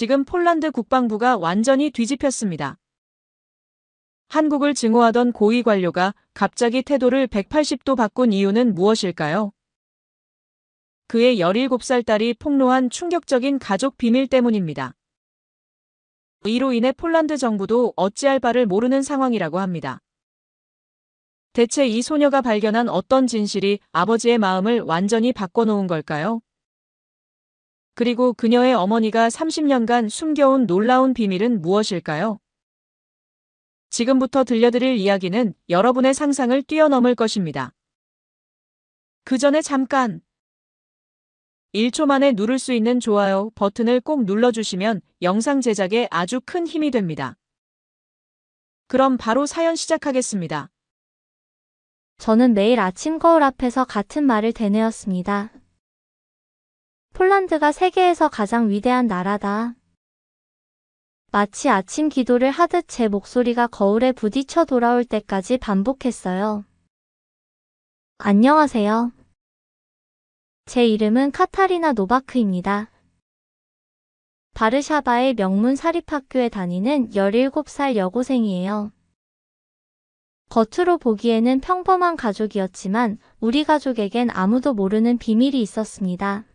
지금 폴란드 국방부가 완전히 뒤집혔습니다. 한국을 증오하던 고위 관료가 갑자기 태도를 180도 바꾼 이유는 무엇일까요? 그의 17살 딸이 폭로한 충격적인 가족 비밀 때문입니다. 이로 인해 폴란드 정부도 어찌할 바를 모르는 상황이라고 합니다. 대체 이 소녀가 발견한 어떤 진실이 아버지의 마음을 완전히 바꿔놓은 걸까요? 그리고 그녀의 어머니가 30년간 숨겨온 놀라운 비밀은 무엇일까요? 지금부터 들려드릴 이야기는 여러분의 상상을 뛰어넘을 것입니다. 그 전에 잠깐! 1초 만에 누를 수 있는 좋아요 버튼을 꼭 눌러주시면 영상 제작에 아주 큰 힘이 됩니다. 그럼 바로 사연 시작하겠습니다. 저는 매일 아침 거울 앞에서 같은 말을 되뇌었습니다. 폴란드가 세계에서 가장 위대한 나라다. 마치 아침 기도를 하듯 제 목소리가 거울에 부딪혀 돌아올 때까지 반복했어요. 안녕하세요. 제 이름은 카타리나 노바크입니다. 바르샤바의 명문 사립학교에 다니는 17살 여고생이에요. 겉으로 보기에는 평범한 가족이었지만 우리 가족에겐 아무도 모르는 비밀이 있었습니다.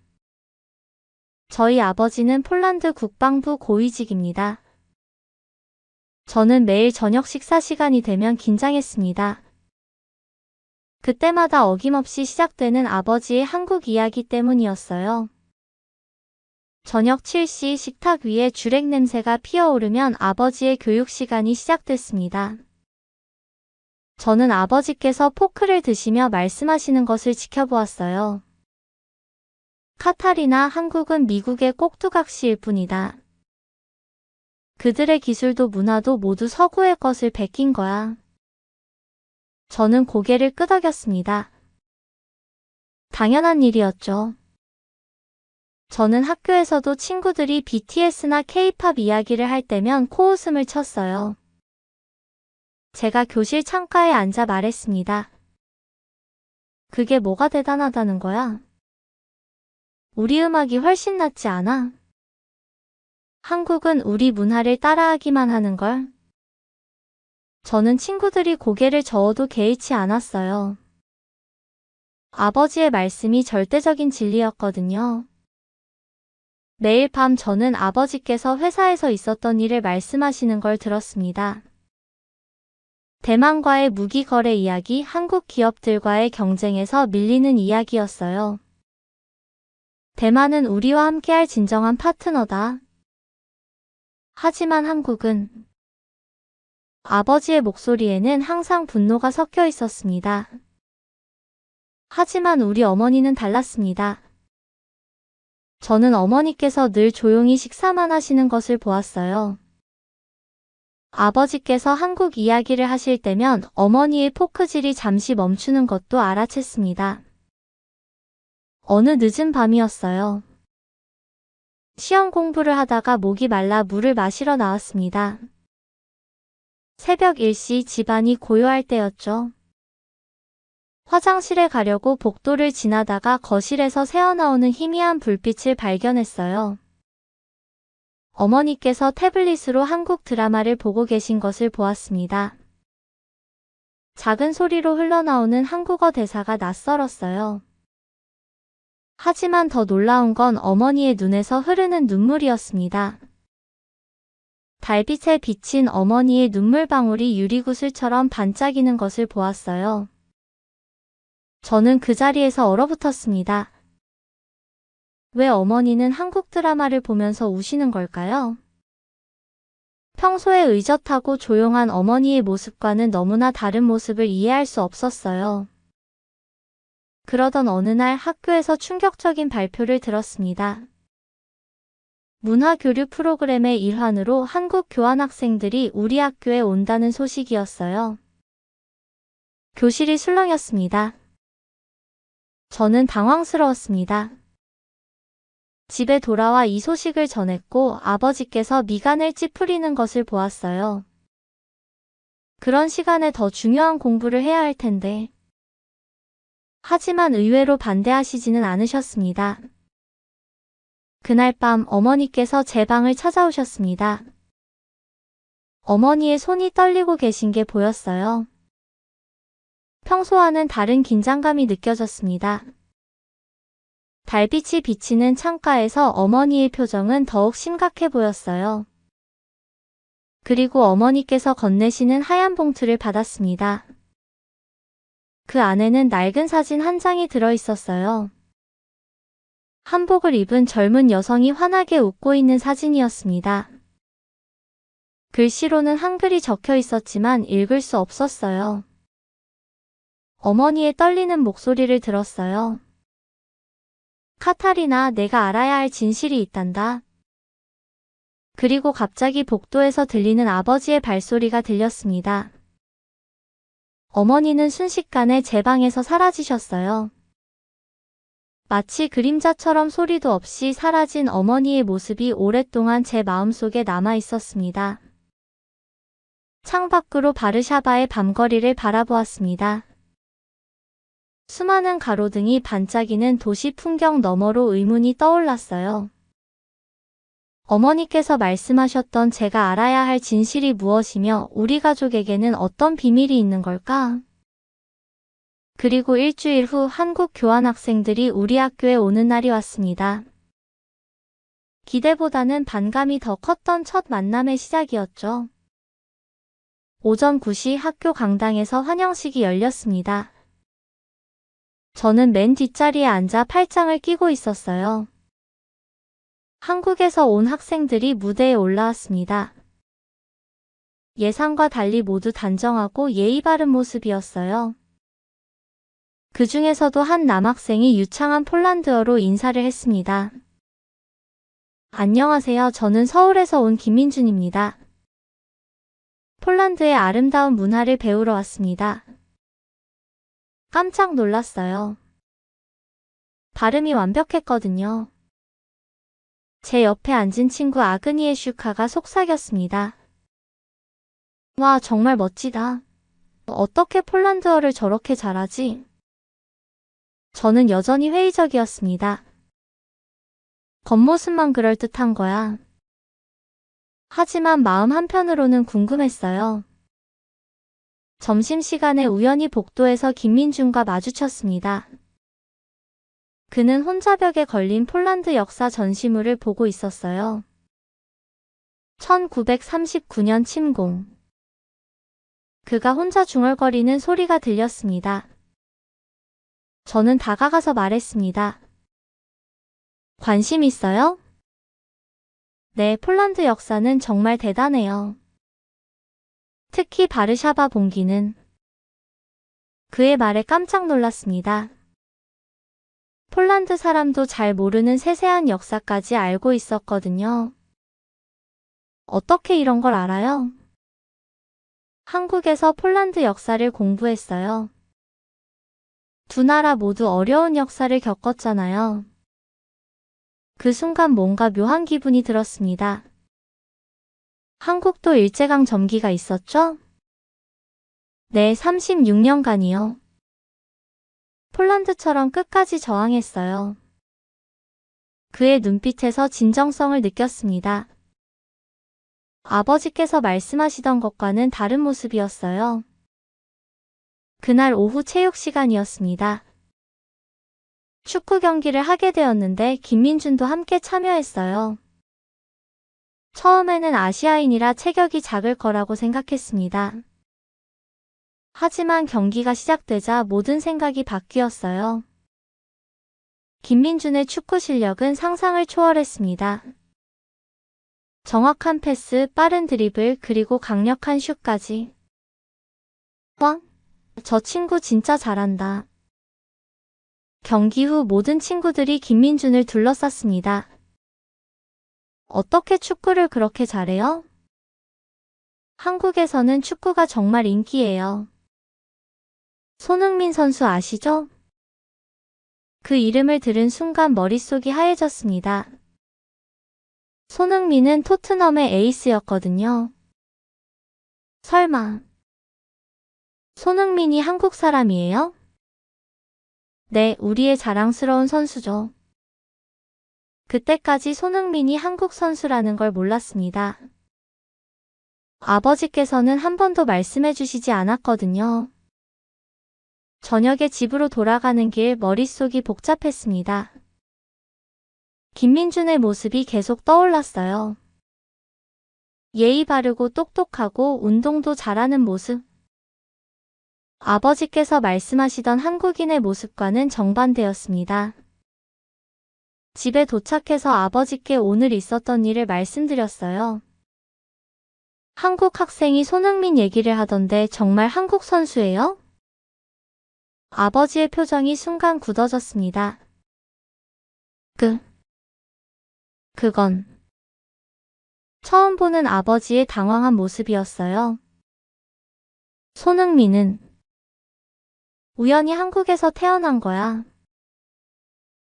저희 아버지는 폴란드 국방부 고위직입니다. 저는 매일 저녁 식사 시간이 되면 긴장했습니다. 그때마다 어김없이 시작되는 아버지의 한국 이야기 때문이었어요. 저녁 7시 식탁 위에 주랭 냄새가 피어오르면 아버지의 교육 시간이 시작됐습니다. 저는 아버지께서 포크를 드시며 말씀하시는 것을 지켜보았어요. 카타리나, 한국은 미국의 꼭두각시일 뿐이다. 그들의 기술도 문화도 모두 서구의 것을 베낀 거야. 저는 고개를 끄덕였습니다. 당연한 일이었죠. 저는 학교에서도 친구들이 BTS나 K-팝 이야기를 할 때면 코웃음을 쳤어요. 제가 교실 창가에 앉아 말했습니다. 그게 뭐가 대단하다는 거야? 우리 음악이 훨씬 낫지 않아? 한국은 우리 문화를 따라하기만 하는걸? 저는 친구들이 고개를 저어도 개의치 않았어요. 아버지의 말씀이 절대적인 진리였거든요. 매일 밤 저는 아버지께서 회사에서 있었던 일을 말씀하시는 걸 들었습니다. 대만과의 무기 거래 이야기, 한국 기업들과의 경쟁에서 밀리는 이야기였어요. 대만은 우리와 함께할 진정한 파트너다. 하지만 한국은 아버지의 목소리에는 항상 분노가 섞여 있었습니다. 하지만 우리 어머니는 달랐습니다. 저는 어머니께서 늘 조용히 식사만 하시는 것을 보았어요. 아버지께서 한국 이야기를 하실 때면 어머니의 포크질이 잠시 멈추는 것도 알아챘습니다. 어느 늦은 밤이었어요. 시험 공부를 하다가 목이 말라 물을 마시러 나왔습니다. 새벽 1시 집안이 고요할 때였죠. 화장실에 가려고 복도를 지나다가 거실에서 새어나오는 희미한 불빛을 발견했어요. 어머니께서 태블릿으로 한국 드라마를 보고 계신 것을 보았습니다. 작은 소리로 흘러나오는 한국어 대사가 낯설었어요. 하지만 더 놀라운 건 어머니의 눈에서 흐르는 눈물이었습니다. 달빛에 비친 어머니의 눈물방울이 유리구슬처럼 반짝이는 것을 보았어요. 저는 그 자리에서 얼어붙었습니다. 왜 어머니는 한국 드라마를 보면서 우시는 걸까요? 평소에 의젓하고 조용한 어머니의 모습과는 너무나 다른 모습을 이해할 수 없었어요. 그러던 어느 날 학교에서 충격적인 발표를 들었습니다. 문화교류 프로그램의 일환으로 한국 교환학생들이 우리 학교에 온다는 소식이었어요. 교실이 술렁였습니다. 저는 당황스러웠습니다. 집에 돌아와 이 소식을 전했고 아버지께서 미간을 찌푸리는 것을 보았어요. 그런 시간에 더 중요한 공부를 해야 할 텐데. 하지만 의외로 반대하시지는 않으셨습니다. 그날 밤 어머니께서 제 방을 찾아오셨습니다. 어머니의 손이 떨리고 계신 게 보였어요. 평소와는 다른 긴장감이 느껴졌습니다. 달빛이 비치는 창가에서 어머니의 표정은 더욱 심각해 보였어요. 그리고 어머니께서 건네시는 하얀 봉투를 받았습니다. 그 안에는 낡은 사진 한 장이 들어 있었어요. 한복을 입은 젊은 여성이 환하게 웃고 있는 사진이었습니다. 글씨로는 한글이 적혀 있었지만 읽을 수 없었어요. 어머니의 떨리는 목소리를 들었어요. 카타리나, 내가 알아야 할 진실이 있단다. 그리고 갑자기 복도에서 들리는 아버지의 발소리가 들렸습니다. 어머니는 순식간에 제 방에서 사라지셨어요. 마치 그림자처럼 소리도 없이 사라진 어머니의 모습이 오랫동안 제 마음속에 남아 있었습니다. 창밖으로 바르샤바의 밤거리를 바라보았습니다. 수많은 가로등이 반짝이는 도시 풍경 너머로 의문이 떠올랐어요. 어머니께서 말씀하셨던 제가 알아야 할 진실이 무엇이며 우리 가족에게는 어떤 비밀이 있는 걸까? 그리고 일주일 후 한국 교환학생들이 우리 학교에 오는 날이 왔습니다. 기대보다는 반감이 더 컸던 첫 만남의 시작이었죠. 오전 9시 학교 강당에서 환영식이 열렸습니다. 저는 맨 뒷자리에 앉아 팔짱을 끼고 있었어요. 한국에서 온 학생들이 무대에 올라왔습니다. 예상과 달리 모두 단정하고 예의 바른 모습이었어요. 그 중에서도 한 남학생이 유창한 폴란드어로 인사를 했습니다. 안녕하세요. 저는 서울에서 온 김민준입니다. 폴란드의 아름다운 문화를 배우러 왔습니다. 깜짝 놀랐어요. 발음이 완벽했거든요. 제 옆에 앉은 친구 아그니에 슈카가 속삭였습니다. 와, 정말 멋지다. 어떻게 폴란드어를 저렇게 잘하지? 저는 여전히 회의적이었습니다. 겉모습만 그럴듯한 거야. 하지만 마음 한편으로는 궁금했어요. 점심시간에 우연히 복도에서 김민준과 마주쳤습니다. 그는 혼자 벽에 걸린 폴란드 역사 전시물을 보고 있었어요. 1939년 침공. 그가 혼자 중얼거리는 소리가 들렸습니다. 저는 다가가서 말했습니다. 관심 있어요? 네, 폴란드 역사는 정말 대단해요. 특히 바르샤바 봉기는. 그의 말에 깜짝 놀랐습니다. 폴란드 사람도 잘 모르는 세세한 역사까지 알고 있었거든요. 어떻게 이런 걸 알아요? 한국에서 폴란드 역사를 공부했어요. 두 나라 모두 어려운 역사를 겪었잖아요. 그 순간 뭔가 묘한 기분이 들었습니다. 한국도 일제강 점기가 있었죠? 네, 36년간이요. 폴란드처럼 끝까지 저항했어요. 그의 눈빛에서 진정성을 느꼈습니다. 아버지께서 말씀하시던 것과는 다른 모습이었어요. 그날 오후 체육 시간이었습니다. 축구 경기를 하게 되었는데 김민준도 함께 참여했어요. 처음에는 아시아인이라 체격이 작을 거라고 생각했습니다. 하지만 경기가 시작되자 모든 생각이 바뀌었어요. 김민준의 축구 실력은 상상을 초월했습니다. 정확한 패스, 빠른 드리블, 그리고 강력한 슛까지. 와, 저 친구 진짜 잘한다. 경기 후 모든 친구들이 김민준을 둘러쌌습니다. 어떻게 축구를 그렇게 잘해요? 한국에서는 축구가 정말 인기예요. 손흥민 선수 아시죠? 그 이름을 들은 순간 머릿속이 하얘졌습니다. 손흥민은 토트넘의 에이스였거든요. 설마 손흥민이 한국 사람이에요? 네, 우리의 자랑스러운 선수죠. 그때까지 손흥민이 한국 선수라는 걸 몰랐습니다. 아버지께서는 한 번도 말씀해 주시지 않았거든요. 저녁에 집으로 돌아가는 길 머릿속이 복잡했습니다. 김민준의 모습이 계속 떠올랐어요. 예의 바르고 똑똑하고 운동도 잘하는 모습. 아버지께서 말씀하시던 한국인의 모습과는 정반대였습니다. 집에 도착해서 아버지께 오늘 있었던 일을 말씀드렸어요. 한국 학생이 손흥민 얘기를 하던데 정말 한국 선수예요? 아버지의 표정이 순간 굳어졌습니다. 그건 처음 보는 아버지의 당황한 모습이었어요. 손흥민은 우연히 한국에서 태어난 거야.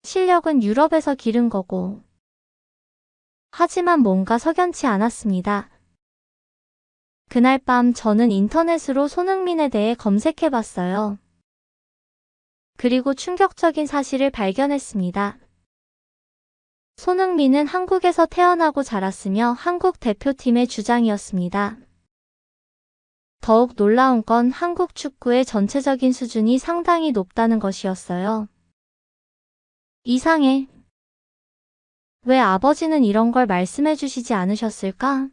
실력은 유럽에서 기른 거고. 하지만 뭔가 석연치 않았습니다. 그날 밤 저는 인터넷으로 손흥민에 대해 검색해봤어요. 그리고 충격적인 사실을 발견했습니다. 손흥민은 한국에서 태어나고 자랐으며 한국 대표팀의 주장이었습니다. 더욱 놀라운 건 한국 축구의 전체적인 수준이 상당히 높다는 것이었어요. 이상해. 왜 아버지는 이런 걸 말씀해 주시지 않으셨을까?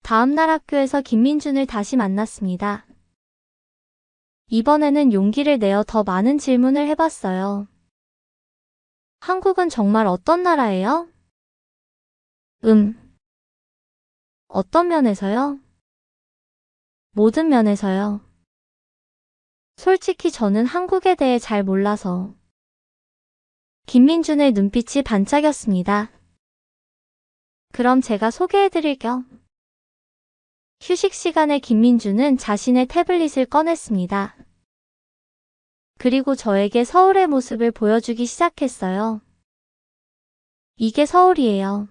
다음날 학교에서 김민준을 다시 만났습니다. 이번에는 용기를 내어 더 많은 질문을 해봤어요. 한국은 정말 어떤 나라예요? 어떤 면에서요? 모든 면에서요. 솔직히 저는 한국에 대해 잘 몰라서. 김민준의 눈빛이 반짝였습니다. 그럼 제가 소개해드릴 겸. 휴식 시간에 김민준은 자신의 태블릿을 꺼냈습니다. 그리고 저에게 서울의 모습을 보여주기 시작했어요. 이게 서울이에요.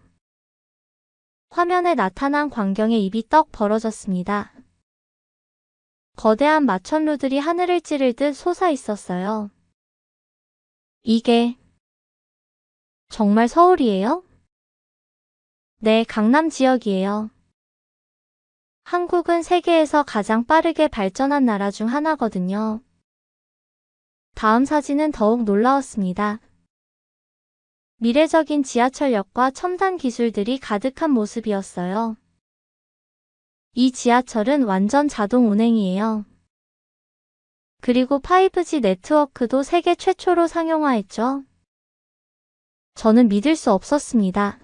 화면에 나타난 광경에 입이 떡 벌어졌습니다. 거대한 마천루들이 하늘을 찌르듯 솟아 있었어요. 이게 정말 서울이에요? 네, 강남 지역이에요. 한국은 세계에서 가장 빠르게 발전한 나라 중 하나거든요. 다음 사진은 더욱 놀라웠습니다. 미래적인 지하철역과 첨단 기술들이 가득한 모습이었어요. 이 지하철은 완전 자동 운행이에요. 그리고 5G 네트워크도 세계 최초로 상용화했죠. 저는 믿을 수 없었습니다.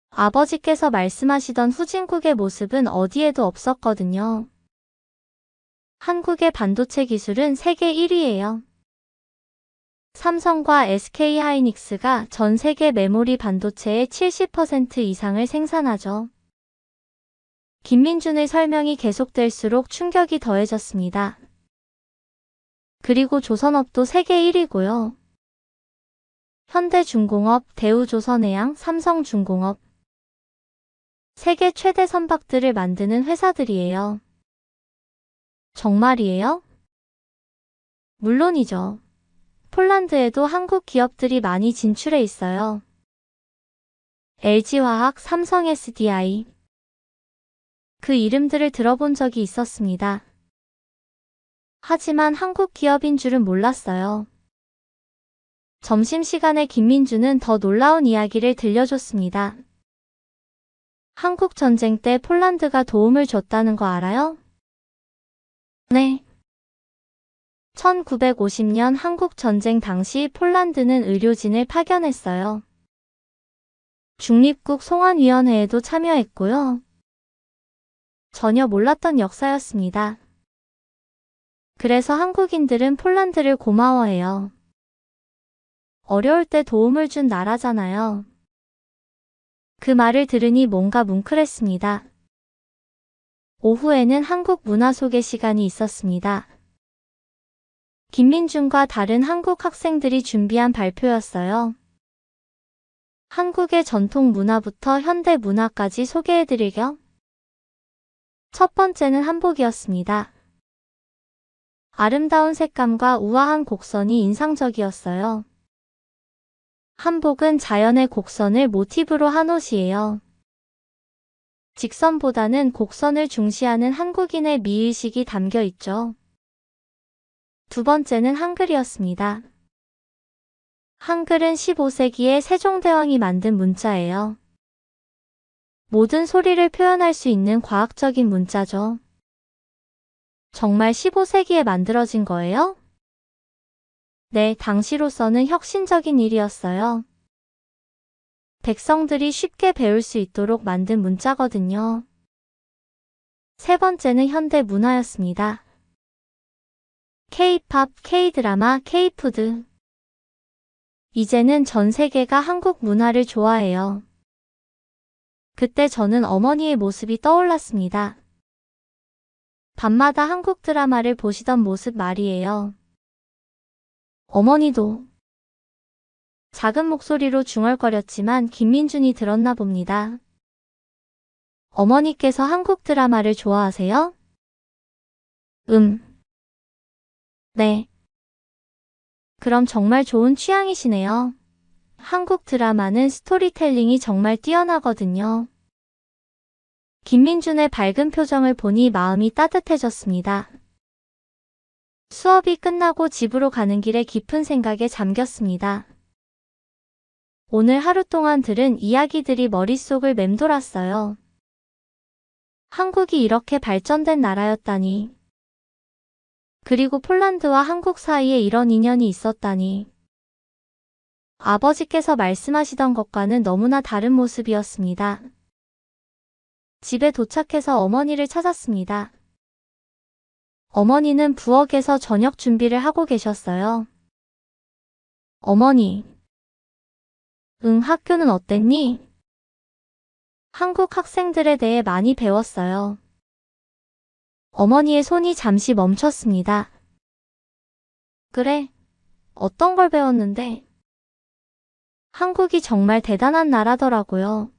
아버지께서 말씀하시던 후진국의 모습은 어디에도 없었거든요. 한국의 반도체 기술은 세계 1위예요. 삼성과 SK하이닉스가 전 세계 메모리 반도체의 70% 이상을 생산하죠. 김민준의 설명이 계속될수록 충격이 더해졌습니다. 그리고 조선업도 세계 1위고요. 현대중공업, 대우조선해양, 삼성중공업. 세계 최대 선박들을 만드는 회사들이에요. 정말이에요? 물론이죠. 폴란드에도 한국 기업들이 많이 진출해 있어요. LG화학, 삼성 SDI. 그 이름들을 들어본 적이 있었습니다. 하지만 한국 기업인 줄은 몰랐어요. 점심시간에 김민준은 더 놀라운 이야기를 들려줬습니다. 한국 전쟁 때 폴란드가 도움을 줬다는 거 알아요? 네. 1950년 한국 전쟁 당시 폴란드는 의료진을 파견했어요. 중립국 송환위원회에도 참여했고요. 전혀 몰랐던 역사였습니다. 그래서 한국인들은 폴란드를 고마워해요. 어려울 때 도움을 준 나라잖아요. 그 말을 들으니 뭔가 뭉클했습니다. 오후에는 한국 문화 소개 시간이 있었습니다. 김민준과 다른 한국 학생들이 준비한 발표였어요. 한국의 전통 문화부터 현대 문화까지 소개해드릴 겸. 첫 번째는 한복이었습니다. 아름다운 색감과 우아한 곡선이 인상적이었어요. 한복은 자연의 곡선을 모티브로 한 옷이에요. 직선보다는 곡선을 중시하는 한국인의 미의식이 담겨 있죠. 두 번째는 한글이었습니다. 한글은 15세기에 세종대왕이 만든 문자예요. 모든 소리를 표현할 수 있는 과학적인 문자죠. 정말 15세기에 만들어진 거예요? 네, 당시로서는 혁신적인 일이었어요. 백성들이 쉽게 배울 수 있도록 만든 문자거든요. 세 번째는 현대 문화였습니다. K-팝, K-드라마, K-푸드. 이제는 전 세계가 한국 문화를 좋아해요. 그때 저는 어머니의 모습이 떠올랐습니다. 밤마다 한국 드라마를 보시던 모습 말이에요. 어머니도 작은 목소리로 중얼거렸지만 김민준이 들었나 봅니다. 어머니께서 한국 드라마를 좋아하세요? 네. 그럼 정말 좋은 취향이시네요. 한국 드라마는 스토리텔링이 정말 뛰어나거든요. 김민준의 밝은 표정을 보니 마음이 따뜻해졌습니다. 수업이 끝나고 집으로 가는 길에 깊은 생각에 잠겼습니다. 오늘 하루 동안 들은 이야기들이 머릿속을 맴돌았어요. 한국이 이렇게 발전된 나라였다니. 그리고 폴란드와 한국 사이에 이런 인연이 있었다니. 아버지께서 말씀하시던 것과는 너무나 다른 모습이었습니다. 집에 도착해서 어머니를 찾았습니다. 어머니는 부엌에서 저녁 준비를 하고 계셨어요. 어머니. 학교는 어땠니? 한국 학생들에 대해 많이 배웠어요. 어머니의 손이 잠시 멈췄습니다. 그래? 어떤 걸 배웠는데? 한국이 정말 대단한 나라더라고요.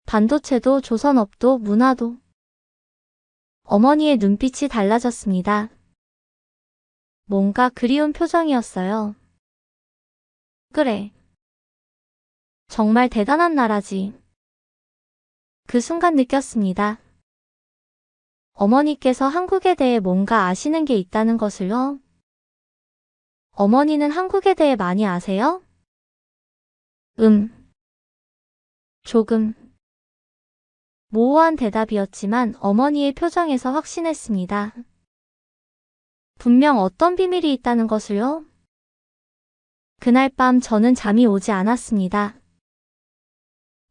반도체도 조선업도 문화도. 어머니의 눈빛이 달라졌습니다. 뭔가 그리운 표정이었어요. 그래. 정말 대단한 나라지. 그 순간 느꼈습니다. 어머니께서 한국에 대해 뭔가 아시는 게 있다는 것을요. 어머니는 한국에 대해 많이 아세요? 조금. 모호한 대답이었지만 어머니의 표정에서 확신했습니다. 분명 어떤 비밀이 있다는 것을요? 그날 밤 저는 잠이 오지 않았습니다.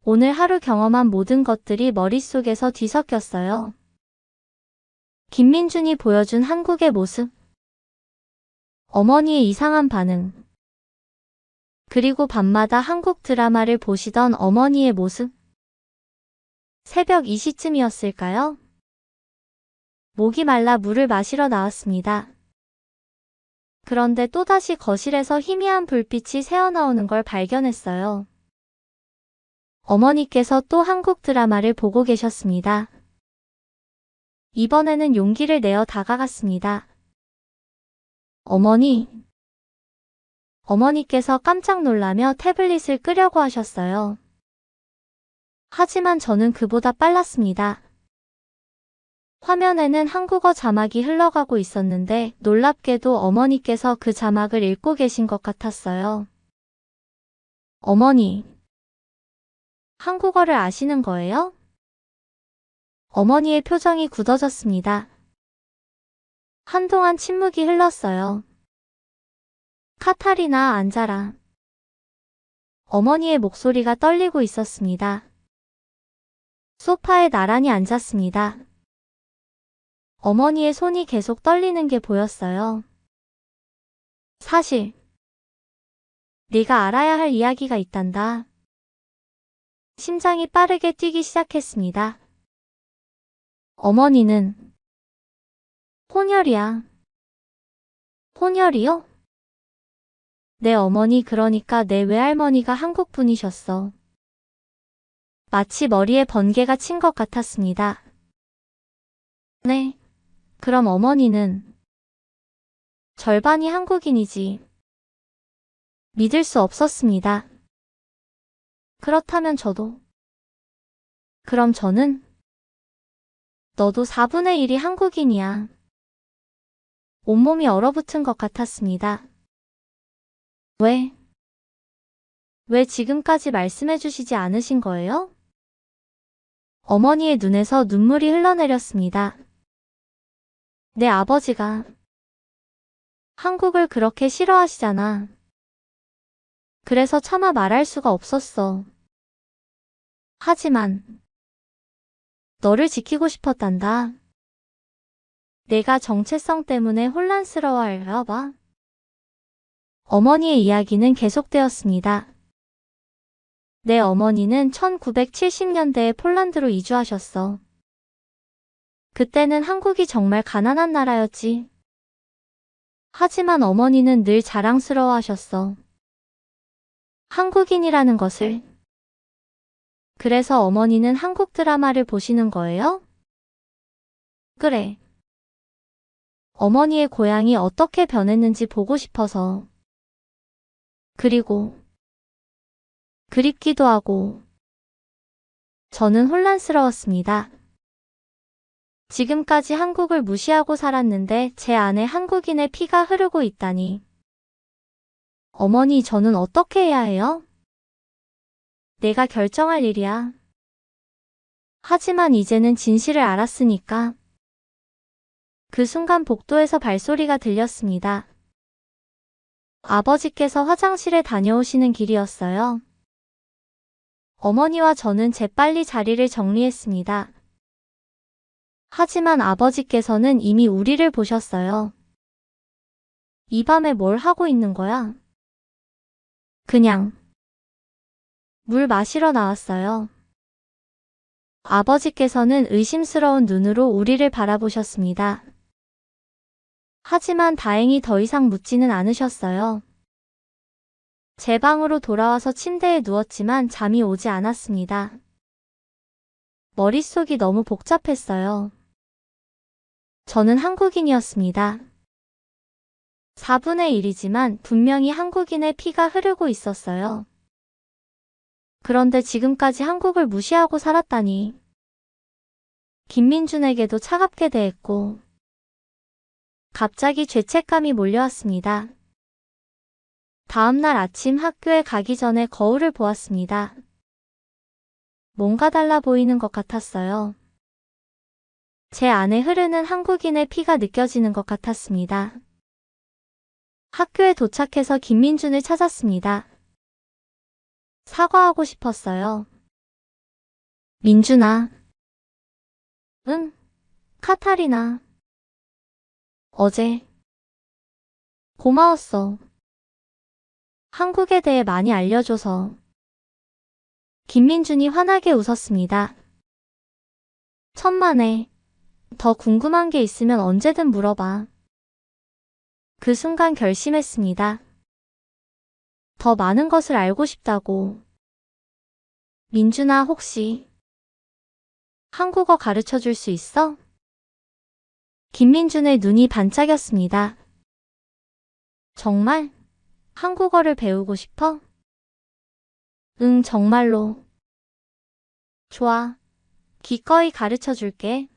오늘 하루 경험한 모든 것들이 머릿속에서 뒤섞였어요. 김민준이 보여준 한국의 모습. 어머니의 이상한 반응. 그리고 밤마다 한국 드라마를 보시던 어머니의 모습. 새벽 2시쯤이었을까요? 목이 말라 물을 마시러 나왔습니다. 그런데 또다시 거실에서 희미한 불빛이 새어나오는 걸 발견했어요. 어머니께서 또 한국 드라마를 보고 계셨습니다. 이번에는 용기를 내어 다가갔습니다. 어머니. 어머니께서 깜짝 놀라며 태블릿을 끄려고 하셨어요. 하지만 저는 그보다 빨랐습니다. 화면에는 한국어 자막이 흘러가고 있었는데 놀랍게도 어머니께서 그 자막을 읽고 계신 것 같았어요. 어머니. 한국어를 아시는 거예요? 어머니의 표정이 굳어졌습니다. 한동안 침묵이 흘렀어요. 카타리나 앉아라. 어머니의 목소리가 떨리고 있었습니다. 소파에 나란히 앉았습니다. 어머니의 손이 계속 떨리는 게 보였어요. 사실 네가 알아야 할 이야기가 있단다. 심장이 빠르게 뛰기 시작했습니다. 어머니는 혼혈이야. 혼혈이요? 내 어머니 그러니까 내 외할머니가 한국 분이셨어. 마치 머리에 번개가 친 것 같았습니다. 네. 그럼 어머니는 절반이 한국인이지. 믿을 수 없었습니다. 그렇다면 저도. 그럼 저는? 너도 4분의 1이 한국인이야. 온몸이 얼어붙은 것 같았습니다. 왜 지금까지 말씀해 주시지 않으신 거예요? 어머니의 눈에서 눈물이 흘러내렸습니다. 내 아버지가 한국을 그렇게 싫어하시잖아. 그래서 차마 말할 수가 없었어. 하지만 너를 지키고 싶었단다. 내가 정체성 때문에 혼란스러워할까 봐. 어머니의 이야기는 계속되었습니다. 내 어머니는 1970년대에 폴란드로 이주하셨어. 그때는 한국이 정말 가난한 나라였지. 하지만 어머니는 늘 자랑스러워하셨어. 한국인이라는 것을. 그래서 어머니는 한국 드라마를 보시는 거예요? 그래. 어머니의 고향이 어떻게 변했는지 보고 싶어서. 그리고 그립기도 하고. 저는 혼란스러웠습니다. 지금까지 한국을 무시하고 살았는데 제 안에 한국인의 피가 흐르고 있다니. 어머니, 저는 어떻게 해야 해요? 내가 결정할 일이야. 하지만 이제는 진실을 알았으니까. 그 순간 복도에서 발소리가 들렸습니다. 아버지께서 화장실에 다녀오시는 길이었어요. 어머니와 저는 재빨리 자리를 정리했습니다. 하지만 아버지께서는 이미 우리를 보셨어요. 이 밤에 뭘 하고 있는 거야? 그냥 물 마시러 나왔어요. 아버지께서는 의심스러운 눈으로 우리를 바라보셨습니다. 하지만 다행히 더 이상 묻지는 않으셨어요. 제 방으로 돌아와서 침대에 누웠지만 잠이 오지 않았습니다. 머릿속이 너무 복잡했어요. 저는 한국인이었습니다. 4분의 1이지만 분명히 한국인의 피가 흐르고 있었어요. 그런데 지금까지 한국을 무시하고 살았다니. 김민준에게도 차갑게 대했고 갑자기 죄책감이 몰려왔습니다. 다음날 아침 학교에 가기 전에 거울을 보았습니다. 뭔가 달라 보이는 것 같았어요. 제 안에 흐르는 한국인의 피가 느껴지는 것 같았습니다. 학교에 도착해서 김민준을 찾았습니다. 사과하고 싶었어요. 민준아. 응, 카타리나. 어제 고마웠어. 한국에 대해 많이 알려줘서. 김민준이 환하게 웃었습니다. 천만에. 더 궁금한 게 있으면 언제든 물어봐. 그 순간 결심했습니다. 더 많은 것을 알고 싶다고. 민준아, 혹시 한국어 가르쳐 줄 수 있어? 김민준의 눈이 반짝였습니다. 정말? 한국어를 배우고 싶어? 응, 정말로. 좋아. 기꺼이 가르쳐 줄게.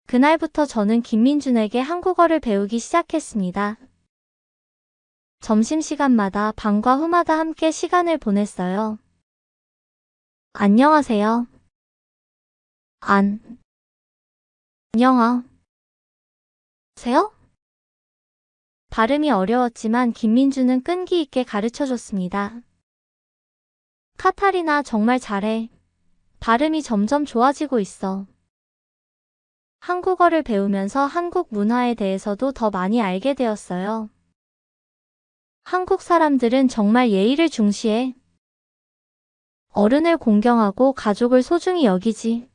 그날부터 저는 김민준에게 한국어를 배우기 시작했습니다. 점심시간마다 방과 후마다 함께 시간을 보냈어요. 안녕하세요. 안녕하세요? 발음이 어려웠지만 김민준은 끈기 있게 가르쳐줬습니다. 카타리나, 정말 잘해. 발음이 점점 좋아지고 있어. 한국어를 배우면서 한국 문화에 대해서도 더 많이 알게 되었어요. 한국 사람들은 정말 예의를 중시해. 어른을 공경하고 가족을 소중히 여기지.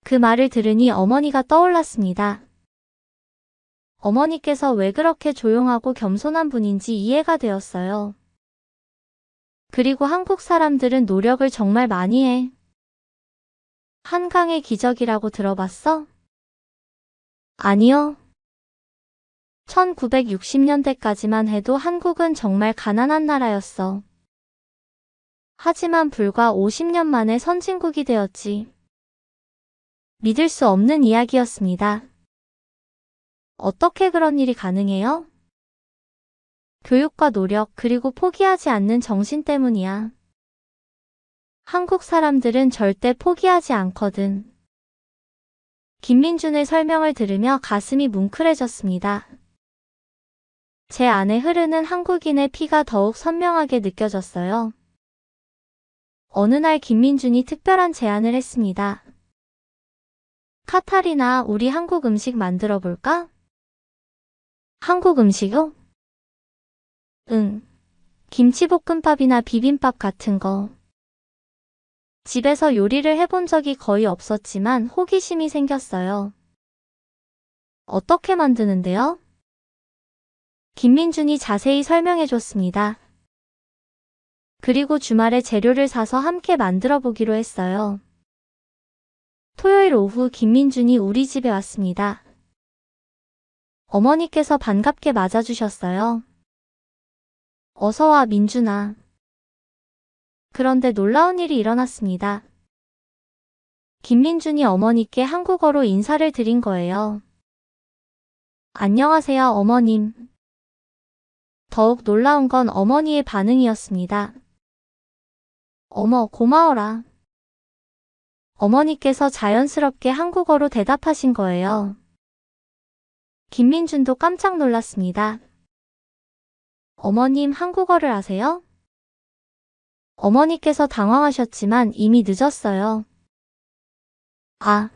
그 말을 들으니 어머니가 떠올랐습니다. 어머니께서 왜 그렇게 조용하고 겸손한 분인지 이해가 되었어요. 그리고 한국 사람들은 노력을 정말 많이 해. 한강의 기적이라고 들어봤어? 아니요. 1960년대까지만 해도 한국은 정말 가난한 나라였어. 하지만 불과 50년 만에 선진국이 되었지. 믿을 수 없는 이야기였습니다. 어떻게 그런 일이 가능해요? 교육과 노력 그리고 포기하지 않는 정신 때문이야. 한국 사람들은 절대 포기하지 않거든. 김민준의 설명을 들으며 가슴이 뭉클해졌습니다. 제 안에 흐르는 한국인의 피가 더욱 선명하게 느껴졌어요. 어느 날 김민준이 특별한 제안을 했습니다. 카타리나, 우리 한국 음식 만들어 볼까? 한국 음식요? 응. 김치볶음밥이나 비빔밥 같은 거. 집에서 요리를 해본 적이 거의 없었지만 호기심이 생겼어요. 어떻게 만드는데요? 김민준이 자세히 설명해줬습니다. 그리고 주말에 재료를 사서 함께 만들어 보기로 했어요. 토요일 오후 김민준이 우리 집에 왔습니다. 어머니께서 반갑게 맞아주셨어요. 어서 와, 민준아. 그런데 놀라운 일이 일어났습니다. 김민준이 어머니께 한국어로 인사를 드린 거예요. 안녕하세요, 어머님. 더욱 놀라운 건 어머니의 반응이었습니다. 어머, 고마워라. 어머니께서 자연스럽게 한국어로 대답하신 거예요. 김민준도 깜짝 놀랐습니다. 어머님, 한국어를 아세요? 어머니께서 당황하셨지만 이미 늦었어요. 아,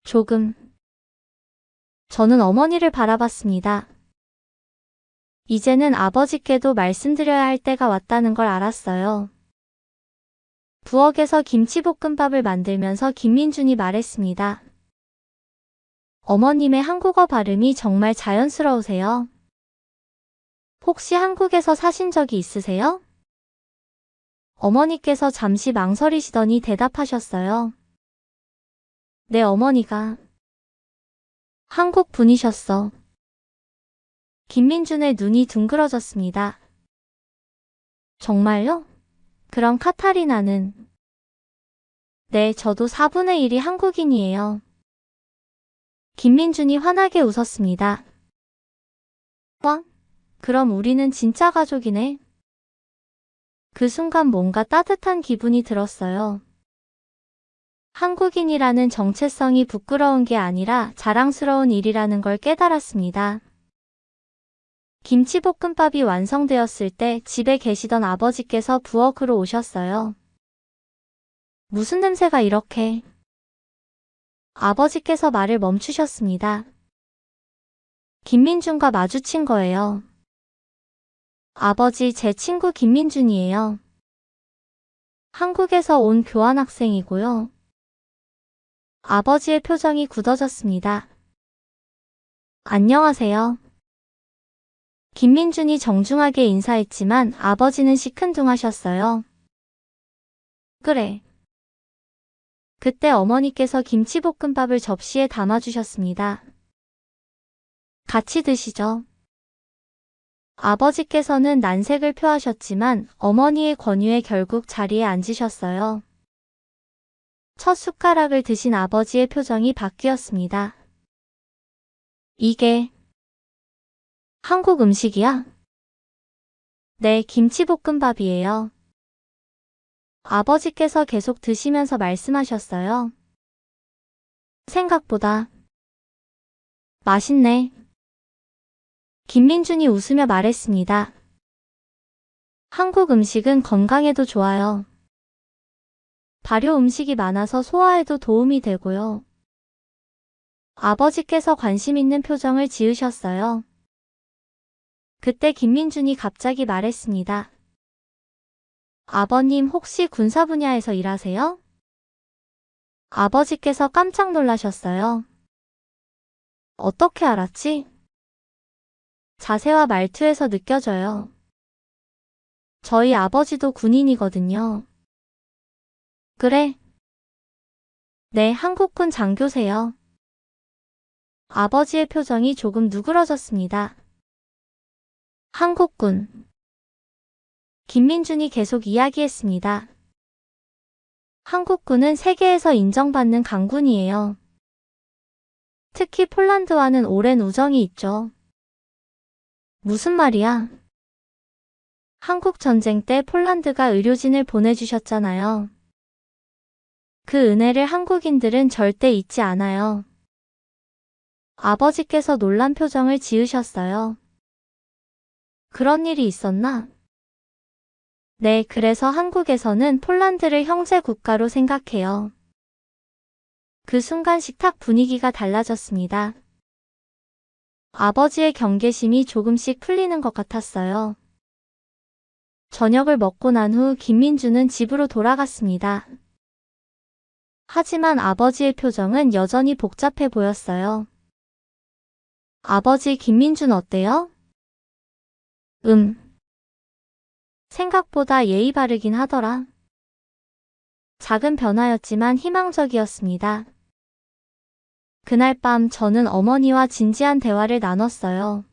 조금. 저는 어머니를 바라봤습니다. 이제는 아버지께도 말씀드려야 할 때가 왔다는 걸 알았어요. 부엌에서 김치볶음밥을 만들면서 김민준이 말했습니다. 어머님의 한국어 발음이 정말 자연스러우세요. 혹시 한국에서 사신 적이 있으세요? 어머니께서 잠시 망설이시더니 대답하셨어요. 네, 어머니가 한국 분이셨어. 김민준의 눈이 둥그러졌습니다. 정말요? 그럼 카타리나는? 네, 저도 4분의 1이 한국인이에요. 김민준이 환하게 웃었습니다. 와, 그럼 우리는 진짜 가족이네. 그 순간 뭔가 따뜻한 기분이 들었어요. 한국인이라는 정체성이 부끄러운 게 아니라 자랑스러운 일이라는 걸 깨달았습니다. 김치볶음밥이 완성되었을 때 집에 계시던 아버지께서 부엌으로 오셨어요. 무슨 냄새가 이렇게? 아버지께서 말을 멈추셨습니다. 김민준과 마주친 거예요. 아버지, 제 친구 김민준이에요. 한국에서 온 교환학생이고요. 아버지의 표정이 굳어졌습니다. 안녕하세요. 김민준이 정중하게 인사했지만 아버지는 시큰둥하셨어요. 그래. 그때 어머니께서 김치볶음밥을 접시에 담아주셨습니다. 같이 드시죠. 아버지께서는 난색을 표하셨지만 어머니의 권유에 결국 자리에 앉으셨어요. 첫 숟가락을 드신 아버지의 표정이 바뀌었습니다. 이게 한국 음식이야? 네, 김치볶음밥이에요. 아버지께서 계속 드시면서 말씀하셨어요. 생각보다 맛있네. 김민준이 웃으며 말했습니다. 한국 음식은 건강에도 좋아요. 발효 음식이 많아서 소화에도 도움이 되고요. 아버지께서 관심 있는 표정을 지으셨어요. 그때 김민준이 갑자기 말했습니다. 아버님, 혹시 군사 분야에서 일하세요? 아버지께서 깜짝 놀라셨어요. 어떻게 알았지? 자세와 말투에서 느껴져요. 저희 아버지도 군인이거든요. 그래? 네, 한국군 장교세요. 아버지의 표정이 조금 누그러졌습니다. 한국군. 김민준이 계속 이야기했습니다. 한국군은 세계에서 인정받는 강군이에요. 특히 폴란드와는 오랜 우정이 있죠. 무슨 말이야? 한국 전쟁 때 폴란드가 의료진을 보내주셨잖아요. 그 은혜를 한국인들은 절대 잊지 않아요. 아버지께서 놀란 표정을 지으셨어요. 그런 일이 있었나? 네, 그래서 한국에서는 폴란드를 형제 국가로 생각해요. 그 순간 식탁 분위기가 달라졌습니다. 아버지의 경계심이 조금씩 풀리는 것 같았어요. 저녁을 먹고 난 후 김민주는 집으로 돌아갔습니다. 하지만 아버지의 표정은 여전히 복잡해 보였어요. 아버지, 김민준 어때요? 생각보다 예의 바르긴 하더라. 작은 변화였지만 희망적이었습니다. 그날 밤 저는 어머니와 진지한 대화를 나눴어요.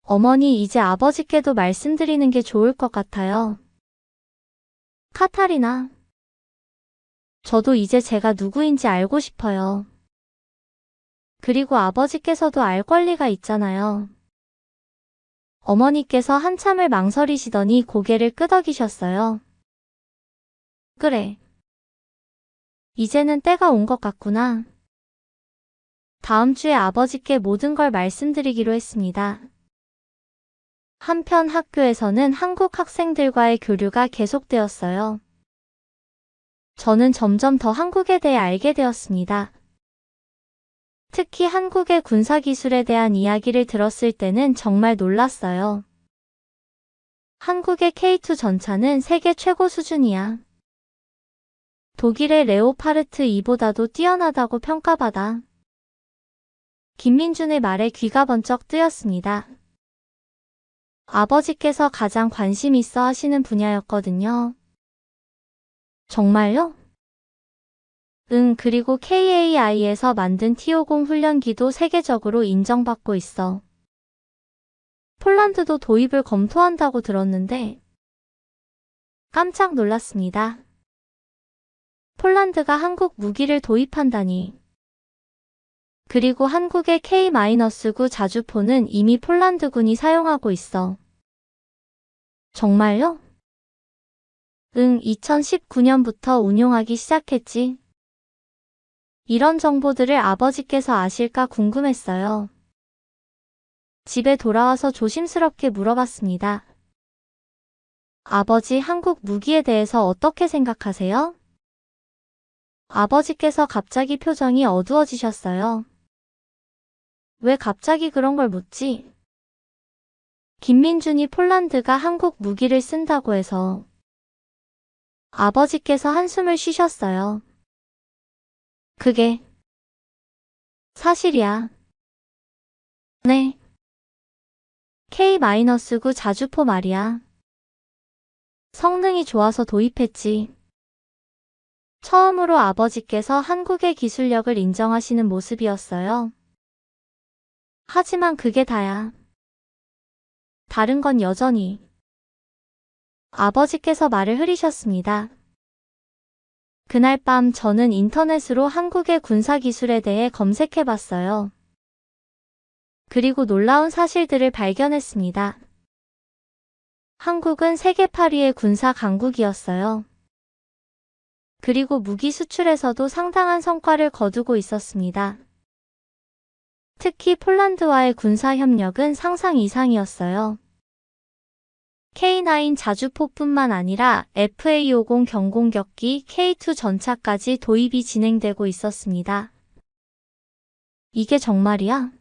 어머니, 이제 아버지께도 말씀드리는 게 좋을 것 같아요. 카타리나. 저도 이제 제가 누구인지 알고 싶어요. 그리고 아버지께서도 알 권리가 있잖아요. 어머니께서 한참을 망설이시더니 고개를 끄덕이셨어요. 그래. 이제는 때가 온 것 같구나. 다음 주에 아버지께 모든 걸 말씀드리기로 했습니다. 한편 학교에서는 한국 학생들과의 교류가 계속되었어요. 저는 점점 더 한국에 대해 알게 되었습니다. 특히 한국의 군사기술에 대한 이야기를 들었을 때는 정말 놀랐어요. 한국의 K2 전차는 세계 최고 수준이야. 독일의 레오파르트 2보다도 뛰어나다고 평가받아. 김민준의 말에 귀가 번쩍 뜨였습니다. 아버지께서 가장 관심 있어 하시는 분야였거든요. 정말요? 그리고 KAI에서 만든 T-50 훈련기도 세계적으로 인정받고 있어. 폴란드도 도입을 검토한다고 들었는데 깜짝 놀랐습니다. 폴란드가 한국 무기를 도입한다니. 그리고 한국의 K-9 자주포는 이미 폴란드군이 사용하고 있어. 정말요? 2019년부터 운용하기 시작했지. 이런 정보들을 아버지께서 아실까 궁금했어요. 집에 돌아와서 조심스럽게 물어봤습니다. 아버지, 한국 무기에 대해서 어떻게 생각하세요? 아버지께서 갑자기 표정이 어두워지셨어요. 왜 갑자기 그런 걸 묻지? 김민준이 폴란드가 한국 무기를 쓴다고 해서. 아버지께서 한숨을 쉬셨어요. 그게 사실이야. 네. K-9 자주포 말이야. 성능이 좋아서 도입했지. 처음으로 아버지께서 한국의 기술력을 인정하시는 모습이었어요. 하지만 그게 다야. 다른 건 여전히. 아버지께서 말을 흐리셨습니다. 그날 밤 저는 인터넷으로 한국의 군사기술에 대해 검색해봤어요. 그리고 놀라운 사실들을 발견했습니다. 한국은 세계 8위의 군사 강국이었어요. 그리고 무기 수출에서도 상당한 성과를 거두고 있었습니다. 특히 폴란드와의 군사 협력은 상상 이상이었어요. K9 자주포뿐만 아니라 FA50 경공격기 K2 전차까지 도입이 진행되고 있었습니다. 이게 정말이야?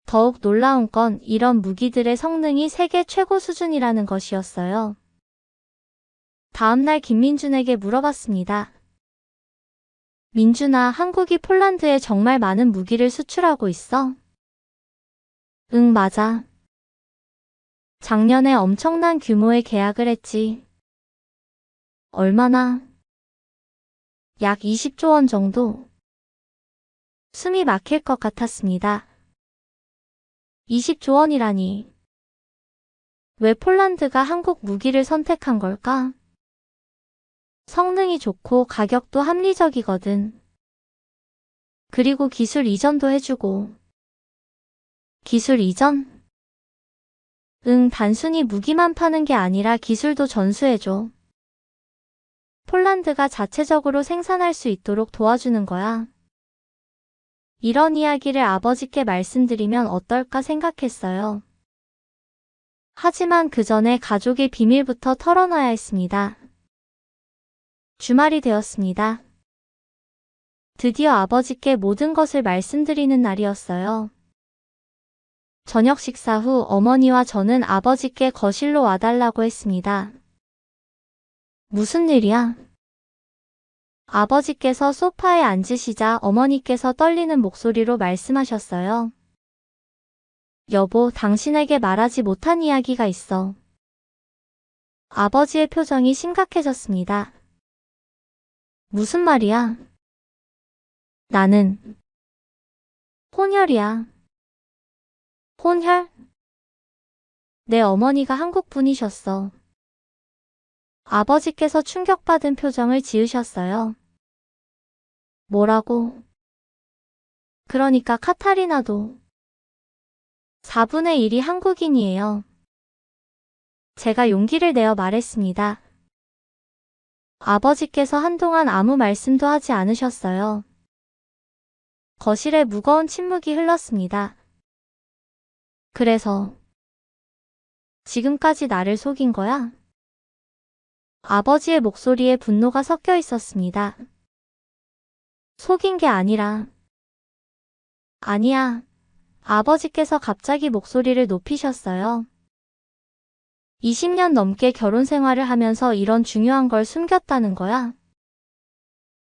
더욱 놀라운 건 이런 무기들의 성능이 세계 최고 수준이라는 것이었어요. 다음날 김민준에게 물어봤습니다. 민준아, 한국이 폴란드에 정말 많은 무기를 수출하고 있어? 응, 맞아. 작년에 엄청난 규모의 계약을 했지. 얼마나? 약 20조 원 정도. 숨이 막힐 것 같았습니다. 20조 원이라니. 왜 폴란드가 한국 무기를 선택한 걸까? 성능이 좋고 가격도 합리적이거든. 그리고 기술 이전도 해주고. 기술 이전? 응, 단순히 무기만 파는 게 아니라 기술도 전수해줘. 폴란드가 자체적으로 생산할 수 있도록 도와주는 거야. 이런 이야기를 아버지께 말씀드리면 어떨까 생각했어요. 하지만 그 전에 가족의 비밀부터 털어놔야 했습니다. 주말이 되었습니다. 드디어 아버지께 모든 것을 말씀드리는 날이었어요. 저녁 식사 후 어머니와 저는 아버지께 거실로 와달라고 했습니다. 무슨 일이야? 아버지께서 소파에 앉으시자 어머니께서 떨리는 목소리로 말씀하셨어요. 여보, 당신에게 말하지 못한 이야기가 있어. 아버지의 표정이 심각해졌습니다. 무슨 말이야? 나는 혼혈이야. 혼혈? 내 어머니가 한국 분이셨어. 아버지께서 충격받은 표정을 지으셨어요. 뭐라고? 그러니까 카타리나도 4분의 1이 한국인이에요. 제가 용기를 내어 말했습니다. 아버지께서 한동안 아무 말씀도 하지 않으셨어요. 거실에 무거운 침묵이 흘렀습니다. 그래서 지금까지 나를 속인 거야? 아버지의 목소리에 분노가 섞여 있었습니다. 속인 게 아니라. 아니야. 아버지께서 갑자기 목소리를 높이셨어요. 20년 넘게 결혼 생활을 하면서 이런 중요한 걸 숨겼다는 거야?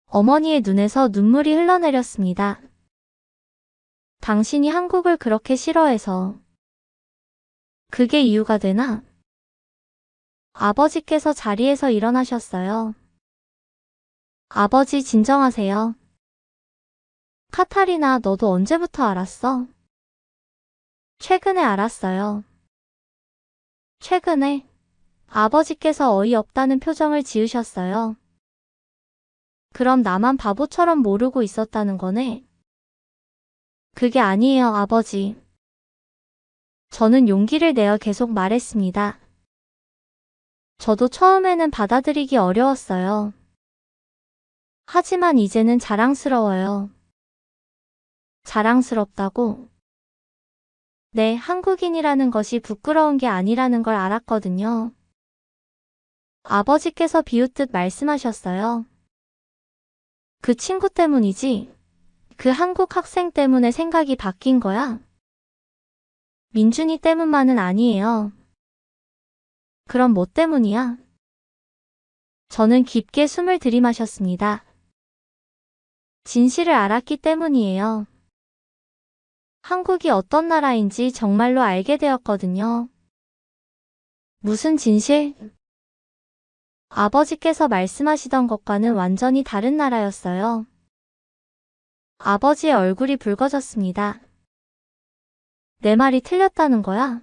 어머니의 눈에서 눈물이 흘러내렸습니다. 당신이 한국을 그렇게 싫어해서 그게 이유가 되나? 아버지께서 자리에서 일어나셨어요. 아버지, 진정하세요. 카타리나, 너도 언제부터 알았어? 최근에 알았어요. 최근에? 아버지께서 어이없다는 표정을 지으셨어요. 그럼 나만 바보처럼 모르고 있었다는 거네? 그게 아니에요, 아버지. 저는 용기를 내어 계속 말했습니다. 저도 처음에는 받아들이기 어려웠어요. 하지만 이제는 자랑스러워요. 자랑스럽다고? 네, 한국인이라는 것이 부끄러운 게 아니라는 걸 알았거든요. 아버지께서 비웃듯 말씀하셨어요. 그 친구 때문이지? 그 한국 학생 때문에 생각이 바뀐 거야? 민준이 때문만은 아니에요. 그럼 뭐 때문이야? 저는 깊게 숨을 들이마셨습니다. 진실을 알았기 때문이에요. 한국이 어떤 나라인지 정말로 알게 되었거든요. 무슨 진실? 아버지께서 말씀하시던 것과는 완전히 다른 나라였어요. 아버지의 얼굴이 붉어졌습니다. 내 말이 틀렸다는 거야?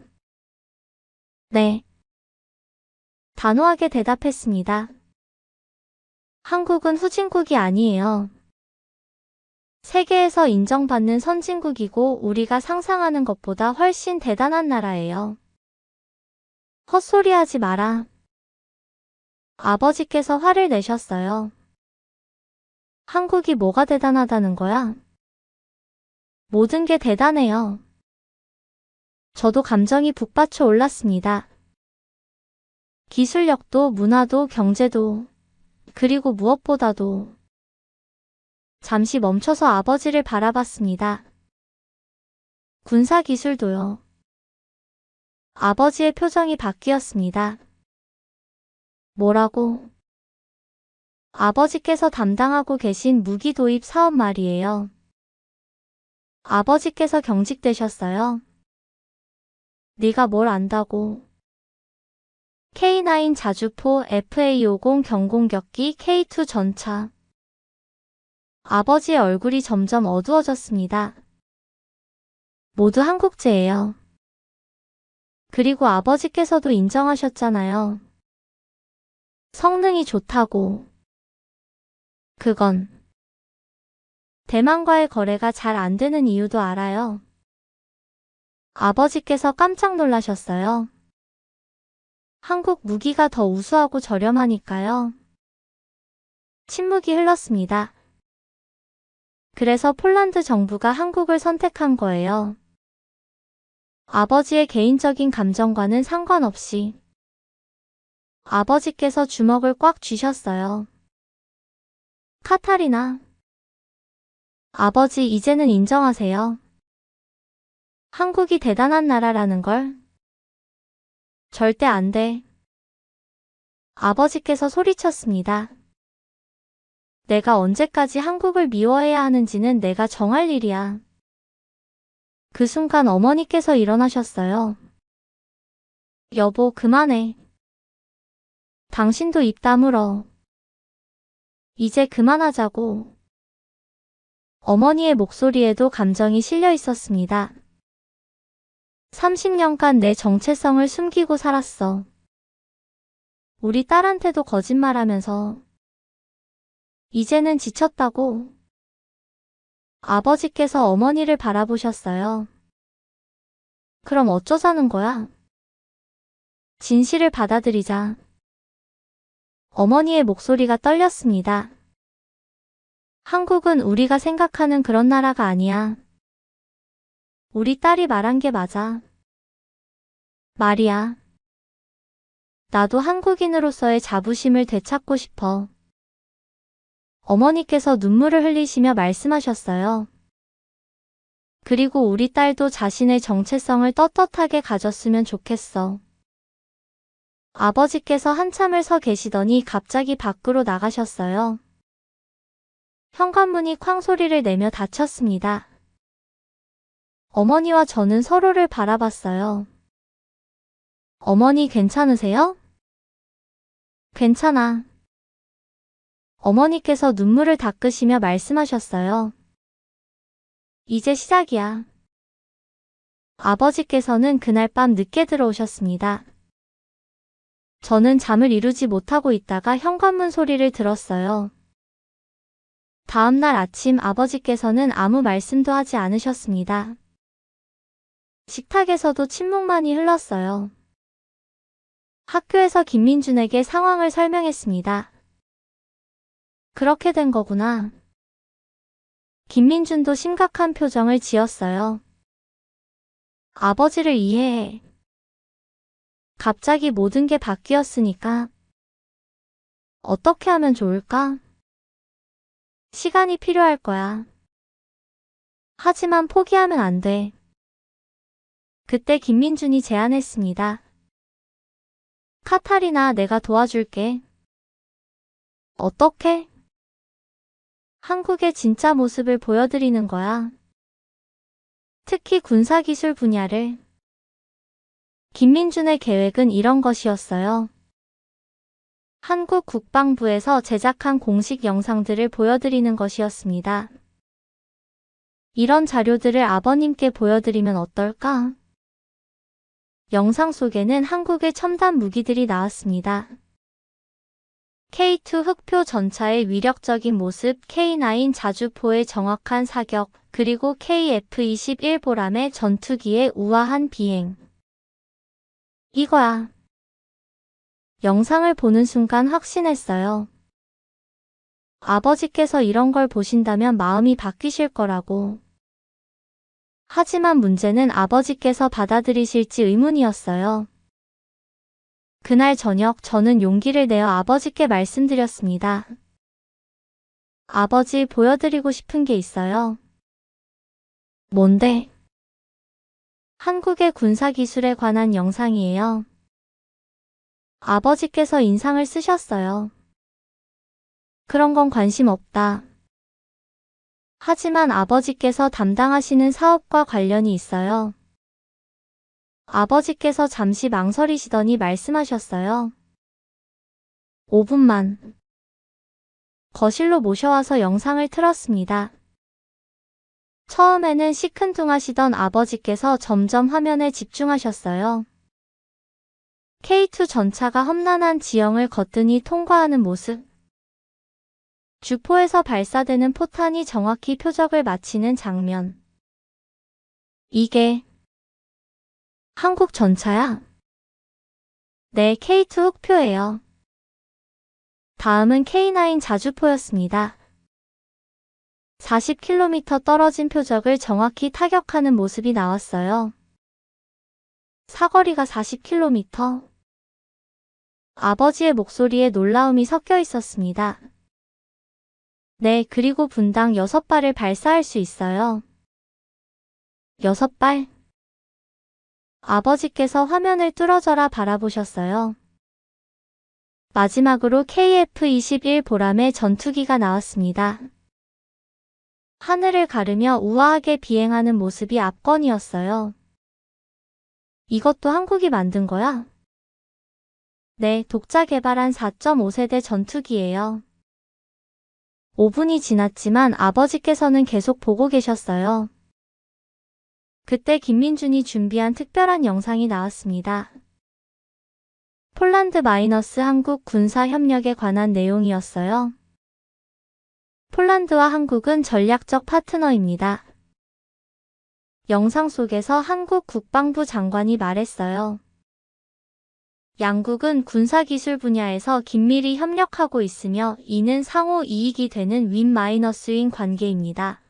네. 단호하게 대답했습니다. 한국은 후진국이 아니에요. 세계에서 인정받는 선진국이고 우리가 상상하는 것보다 훨씬 대단한 나라예요. 헛소리하지 마라. 아버지께서 화를 내셨어요. 한국이 뭐가 대단하다는 거야? 모든 게 대단해요. 저도 감정이 북받쳐 올랐습니다. 기술력도 문화도 경제도 그리고 무엇보다도. 잠시 멈춰서 아버지를 바라봤습니다. 군사기술도요. 아버지의 표정이 바뀌었습니다. 뭐라고? 아버지께서 담당하고 계신 무기 도입 사업 말이에요. 아버지께서 경직되셨어요. 네가 뭘 안다고. K9 자주포, FA50 경공격기, K2 전차. 아버지의 얼굴이 점점 어두워졌습니다. 모두 한국제예요. 그리고 아버지께서도 인정하셨잖아요. 성능이 좋다고. 그건 대만과의 거래가 잘 안 되는 이유도 알아요. 아버지께서 깜짝 놀라셨어요. 한국 무기가 더 우수하고 저렴하니까요. 침묵이 흘렀습니다. 그래서 폴란드 정부가 한국을 선택한 거예요. 아버지의 개인적인 감정과는 상관없이. 아버지께서 주먹을 꽉 쥐셨어요. 카타리나. 아버지 이제는 인정하세요. 한국이 대단한 나라라는 걸. 절대 안 돼. 아버지께서 소리쳤습니다. 내가 언제까지 한국을 미워해야 하는지는 내가 정할 일이야. 그 순간 어머니께서 일어나셨어요. 여보, 그만해. 당신도 입 다물어. 이제 그만하자고. 어머니의 목소리에도 감정이 실려 있었습니다. 30년간 내 정체성을 숨기고 살았어. 우리 딸한테도 거짓말하면서. 이제는 지쳤다고. 아버지께서 어머니를 바라보셨어요. 그럼 어쩌자는 거야? 진실을 받아들이자. 어머니의 목소리가 떨렸습니다. 한국은 우리가 생각하는 그런 나라가 아니야. 우리 딸이 말한 게 맞아. 말이야. 나도 한국인으로서의 자부심을 되찾고 싶어. 어머니께서 눈물을 흘리시며 말씀하셨어요. 그리고 우리 딸도 자신의 정체성을 떳떳하게 가졌으면 좋겠어. 아버지께서 한참을 서 계시더니 갑자기 밖으로 나가셨어요. 현관문이 쾅 소리를 내며 닫혔습니다. 어머니와 저는 서로를 바라봤어요. 어머니 괜찮으세요? 괜찮아. 어머니께서 눈물을 닦으시며 말씀하셨어요. 이제 시작이야. 아버지께서는 그날 밤 늦게 들어오셨습니다. 저는 잠을 이루지 못하고 있다가 현관문 소리를 들었어요. 다음날 아침 아버지께서는 아무 말씀도 하지 않으셨습니다. 식탁에서도 침묵만이 흘렀어요. 학교에서 김민준에게 상황을 설명했습니다. 그렇게 된 거구나. 김민준도 심각한 표정을 지었어요. 아버지를 이해해. 갑자기 모든 게 바뀌었으니까. 어떻게 하면 좋을까? 시간이 필요할 거야. 하지만 포기하면 안 돼. 그때 김민준이 제안했습니다. 카타리나, 내가 도와줄게. 어떻게? 한국의 진짜 모습을 보여드리는 거야. 특히 군사기술 분야를. 김민준의 계획은 이런 것이었어요. 한국 국방부에서 제작한 공식 영상들을 보여드리는 것이었습니다. 이런 자료들을 아버님께 보여드리면 어떨까? 영상 속에는 한국의 첨단 무기들이 나왔습니다. K2 흑표 전차의 위력적인 모습, K9 자주포의 정확한 사격, 그리고 KF-21 보람의 전투기의 우아한 비행. 이거야. 영상을 보는 순간 확신했어요. 아버지께서 이런 걸 보신다면 마음이 바뀌실 거라고. 하지만 문제는 아버지께서 받아들이실지 의문이었어요. 그날 저녁 저는 용기를 내어 아버지께 말씀드렸습니다. 아버지, 보여드리고 싶은 게 있어요. 뭔데? 한국의 군사기술에 관한 영상이에요. 아버지께서 인상을 쓰셨어요. 그런 건 관심 없다. 하지만 아버지께서 담당하시는 사업과 관련이 있어요. 아버지께서 잠시 망설이시더니 말씀하셨어요. 5분만. 거실로 모셔와서 영상을 틀었습니다. 처음에는 시큰둥하시던 아버지께서 점점 화면에 집중하셨어요. K2 전차가 험난한 지형을 거뜬히 통과하는 모습. 주포에서 발사되는 포탄이 정확히 표적을 맞히는 장면. 이게 한국 전차야? 네, K2 흑표예요. 다음은 K9 자주포였습니다. 40km 떨어진 표적을 정확히 타격하는 모습이 나왔어요. 사거리가 40km. 아버지의 목소리에 놀라움이 섞여 있었습니다. 네, 그리고 분당 6발을 발사할 수 있어요. 6발? 아버지께서 화면을 뚫어져라 바라보셨어요. 마지막으로 KF-21 보람의 전투기가 나왔습니다. 하늘을 가르며 우아하게 비행하는 모습이 압권이었어요. 이것도 한국이 만든 거야? 네, 독자 개발한 4.5세대 전투기예요. 5분이 지났지만 아버지께서는 계속 보고 계셨어요. 그때 김민준이 준비한 특별한 영상이 나왔습니다. 폴란드 마이너스 한국 군사 협력에 관한 내용이었어요. 폴란드와 한국은 전략적 파트너입니다. 영상 속에서 한국 국방부 장관이 말했어요. 양국은 군사기술 분야에서 긴밀히 협력하고 있으며 이는 상호 이익이 되는 윈-윈 관계입니다.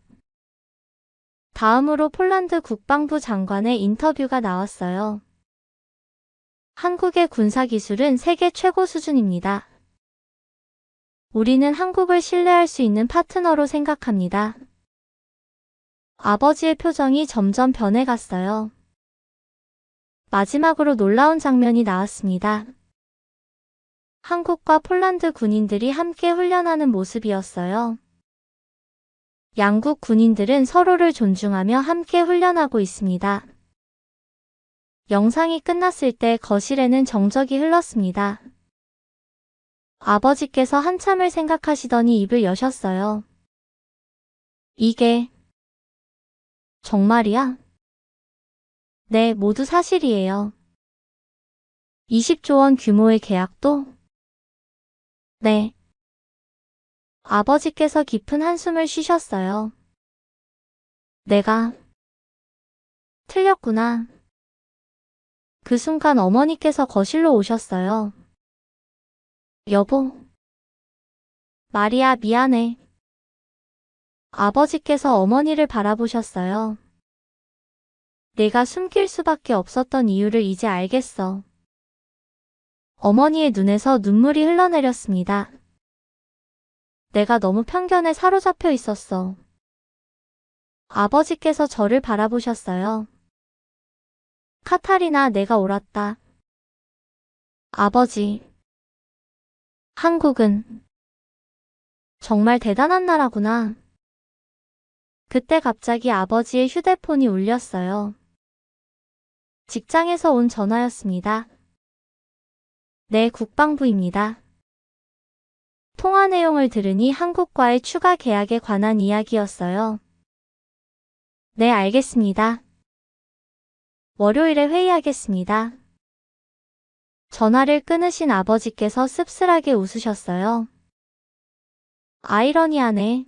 다음으로 폴란드 국방부 장관의 인터뷰가 나왔어요. 한국의 군사기술은 세계 최고 수준입니다. 우리는 한국을 신뢰할 수 있는 파트너로 생각합니다. 아버지의 표정이 점점 변해갔어요. 마지막으로 놀라운 장면이 나왔습니다. 한국과 폴란드 군인들이 함께 훈련하는 모습이었어요. 양국 군인들은 서로를 존중하며 함께 훈련하고 있습니다. 영상이 끝났을 때 거실에는 정적이 흘렀습니다. 아버지께서 한참을 생각하시더니 입을 여셨어요. 이게 정말이야? 네, 모두 사실이에요. 20조 원 규모의 계약도? 네. 아버지께서 깊은 한숨을 쉬셨어요. 내가 틀렸구나. 그 순간 어머니께서 거실로 오셨어요. 여보. 마리아, 미안해. 아버지께서 어머니를 바라보셨어요. 내가 숨길 수밖에 없었던 이유를 이제 알겠어. 어머니의 눈에서 눈물이 흘러내렸습니다. 내가 너무 편견에 사로잡혀 있었어. 아버지께서 저를 바라보셨어요. 카타리나, 내가 옳았다. 아버지. 한국은 정말 대단한 나라구나. 그때 갑자기 아버지의 휴대폰이 울렸어요. 직장에서 온 전화였습니다. 네, 국방부입니다. 통화 내용을 들으니 한국과의 추가 계약에 관한 이야기였어요. 네, 알겠습니다. 월요일에 회의하겠습니다. 전화를 끊으신 아버지께서 씁쓸하게 웃으셨어요. 아이러니하네.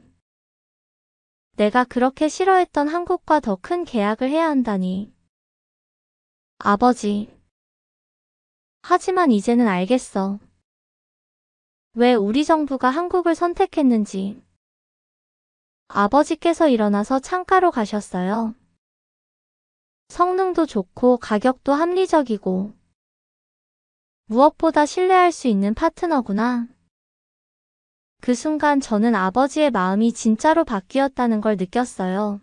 내가 그렇게 싫어했던 한국과 더 큰 계약을 해야 한다니. 아버지. 하지만 이제는 알겠어. 왜 우리 정부가 한국을 선택했는지. 아버지께서 일어나서 창가로 가셨어요. 성능도 좋고 가격도 합리적이고 무엇보다 신뢰할 수 있는 파트너구나. 그 순간 저는 아버지의 마음이 진짜로 바뀌었다는 걸 느꼈어요.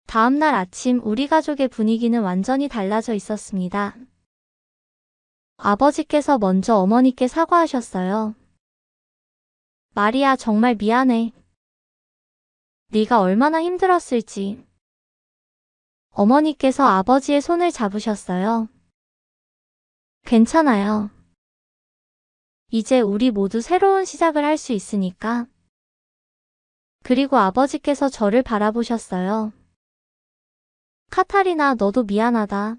다음날 아침 우리 가족의 분위기는 완전히 달라져 있었습니다. 아버지께서 먼저 어머니께 사과하셨어요. 마리아, 정말 미안해. 네가 얼마나 힘들었을지. 어머니께서 아버지의 손을 잡으셨어요. 괜찮아요. 이제 우리 모두 새로운 시작을 할 수 있으니까. 그리고 아버지께서 저를 바라보셨어요. 카타리나, 너도 미안하다.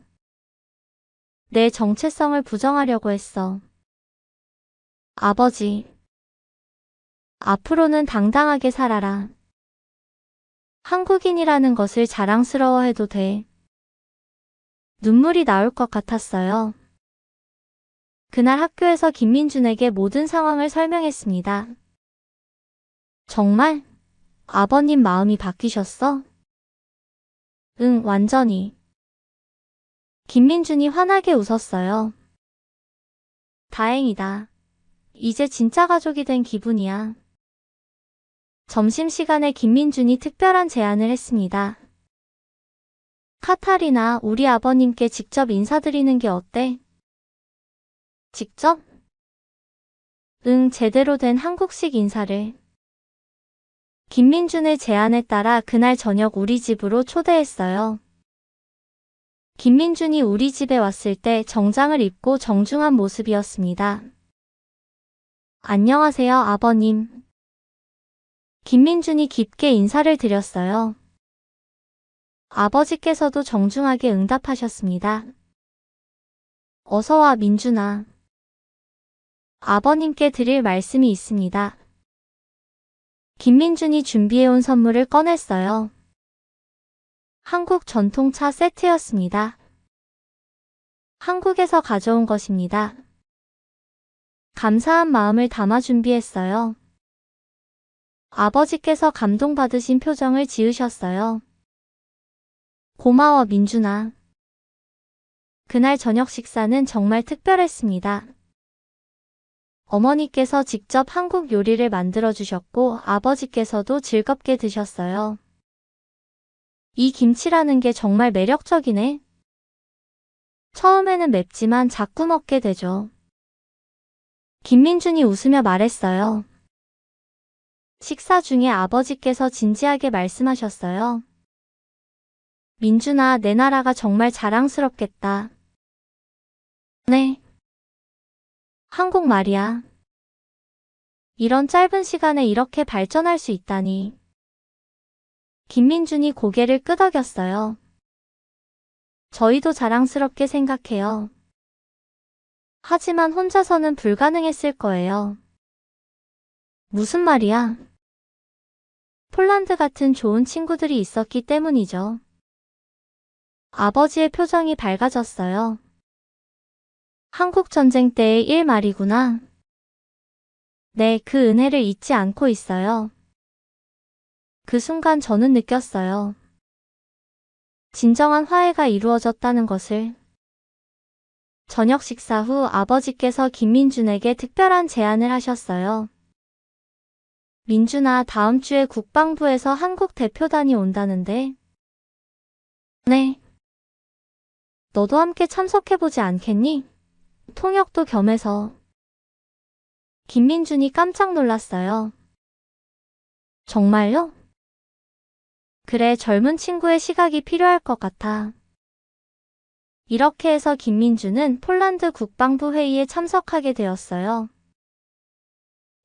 내 정체성을 부정하려고 했어. 아버지, 앞으로는 당당하게 살아라. 한국인이라는 것을 자랑스러워해도 돼. 눈물이 나올 것 같았어요. 그날 학교에서 김민준에게 모든 상황을 설명했습니다. 정말? 아버님 마음이 바뀌셨어? 응, 완전히. 김민준이 환하게 웃었어요. 다행이다. 이제 진짜 가족이 된 기분이야. 점심시간에 김민준이 특별한 제안을 했습니다. 카타리나, 우리 아버님께 직접 인사드리는 게 어때? 직접? 응, 제대로 된 한국식 인사를. 김민준의 제안에 따라 그날 저녁 우리 집으로 초대했어요. 김민준이 우리 집에 왔을 때 정장을 입고 정중한 모습이었습니다. 안녕하세요, 아버님. 김민준이 깊게 인사를 드렸어요. 아버지께서도 정중하게 응답하셨습니다. 어서와, 민준아. 아버님께 드릴 말씀이 있습니다. 김민준이 준비해온 선물을 꺼냈어요. 한국 전통차 세트였습니다. 한국에서 가져온 것입니다. 감사한 마음을 담아 준비했어요. 아버지께서 감동받으신 표정을 지으셨어요. 고마워, 민준아. 그날 저녁 식사는 정말 특별했습니다. 어머니께서 직접 한국 요리를 만들어 주셨고 아버지께서도 즐겁게 드셨어요. 이 김치라는 게 정말 매력적이네. 처음에는 맵지만 자꾸 먹게 되죠. 김민준이 웃으며 말했어요. 식사 중에 아버지께서 진지하게 말씀하셨어요. 민준아, 내 나라가 정말 자랑스럽겠다. 네. 한국 말이야. 이런 짧은 시간에 이렇게 발전할 수 있다니. 김민준이 고개를 끄덕였어요. 저희도 자랑스럽게 생각해요. 하지만 혼자서는 불가능했을 거예요. 무슨 말이야? 폴란드 같은 좋은 친구들이 있었기 때문이죠. 아버지의 표정이 밝아졌어요. 한국 전쟁 때의 일 말이구나. 네, 그 은혜를 잊지 않고 있어요. 그 순간 저는 느꼈어요. 진정한 화해가 이루어졌다는 것을. 저녁 식사 후 아버지께서 김민준에게 특별한 제안을 하셨어요. 민준아, 다음 주에 국방부에서 한국 대표단이 온다는데. 네. 너도 함께 참석해보지 않겠니? 통역도 겸해서. 김민준이 깜짝 놀랐어요. 정말요? 그래, 젊은 친구의 시각이 필요할 것 같아. 이렇게 해서 김민준은 폴란드 국방부 회의에 참석하게 되었어요.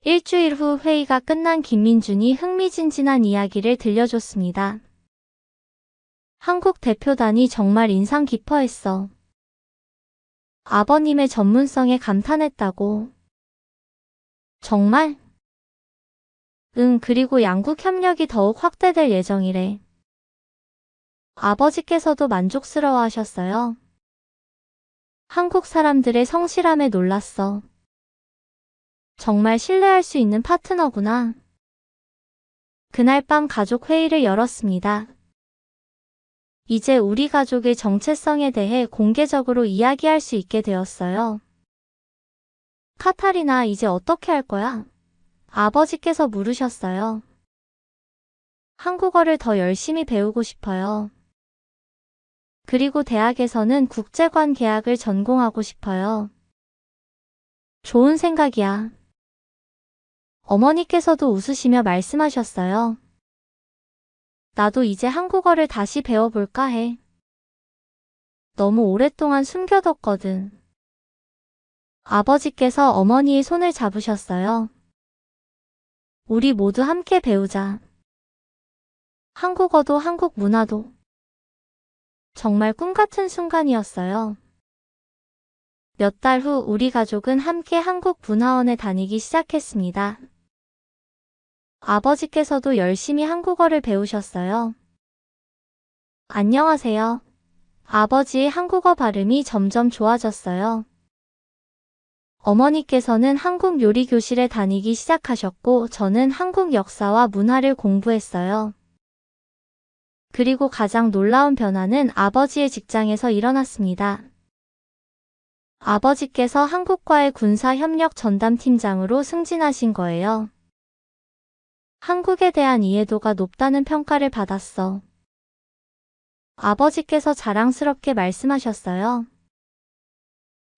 일주일 후 회의가 끝난 김민준이 흥미진진한 이야기를 들려줬습니다. 한국 대표단이 정말 인상 깊어했어. 아버님의 전문성에 감탄했다고. 정말? 응, 그리고 양국 협력이 더욱 확대될 예정이래. 아버지께서도 만족스러워 하셨어요. 한국 사람들의 성실함에 놀랐어. 정말 신뢰할 수 있는 파트너구나. 그날 밤 가족 회의를 열었습니다. 이제 우리 가족의 정체성에 대해 공개적으로 이야기할 수 있게 되었어요. 카타리나, 이제 어떻게 할 거야? 아버지께서 물으셨어요. 한국어를 더 열심히 배우고 싶어요. 그리고 대학에서는 국제관 계학을 전공하고 싶어요. 좋은 생각이야. 어머니께서도 웃으시며 말씀하셨어요. 나도 이제 한국어를 다시 배워볼까 해. 너무 오랫동안 숨겨뒀거든. 아버지께서 어머니의 손을 잡으셨어요. 우리 모두 함께 배우자. 한국어도 한국 문화도. 정말 꿈같은 순간이었어요. 몇 달 후 우리 가족은 함께 한국 문화원에 다니기 시작했습니다. 아버지께서도 열심히 한국어를 배우셨어요. 안녕하세요. 아버지의 한국어 발음이 점점 좋아졌어요. 어머니께서는 한국 요리 교실에 다니기 시작하셨고 저는 한국 역사와 문화를 공부했어요. 그리고 가장 놀라운 변화는 아버지의 직장에서 일어났습니다. 아버지께서 한국과의 군사협력 전담팀장으로 승진하신 거예요. 한국에 대한 이해도가 높다는 평가를 받았어. 아버지께서 자랑스럽게 말씀하셨어요.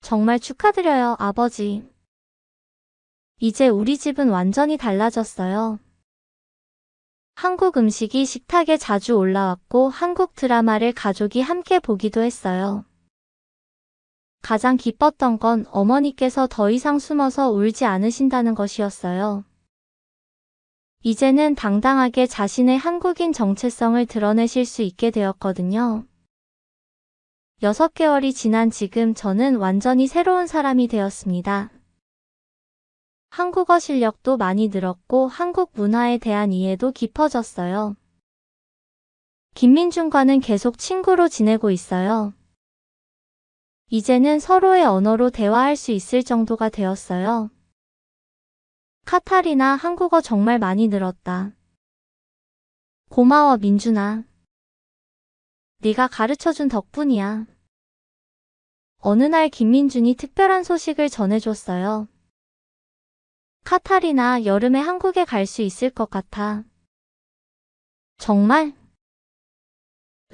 정말 축하드려요, 아버지. 이제 우리 집은 완전히 달라졌어요. 한국 음식이 식탁에 자주 올라왔고 한국 드라마를 가족이 함께 보기도 했어요. 가장 기뻤던 건 어머니께서 더 이상 숨어서 울지 않으신다는 것이었어요. 이제는 당당하게 자신의 한국인 정체성을 드러내실 수 있게 되었거든요. 6개월이 지난 지금 저는 완전히 새로운 사람이 되었습니다. 한국어 실력도 많이 늘었고 한국 문화에 대한 이해도 깊어졌어요. 김민준과는 계속 친구로 지내고 있어요. 이제는 서로의 언어로 대화할 수 있을 정도가 되었어요. 카타리나, 한국어 정말 많이 늘었다. 고마워, 민준아. 네가 가르쳐준 덕분이야. 어느 날 김민준이 특별한 소식을 전해줬어요. 카타리나, 여름에 한국에 갈 수 있을 것 같아. 정말?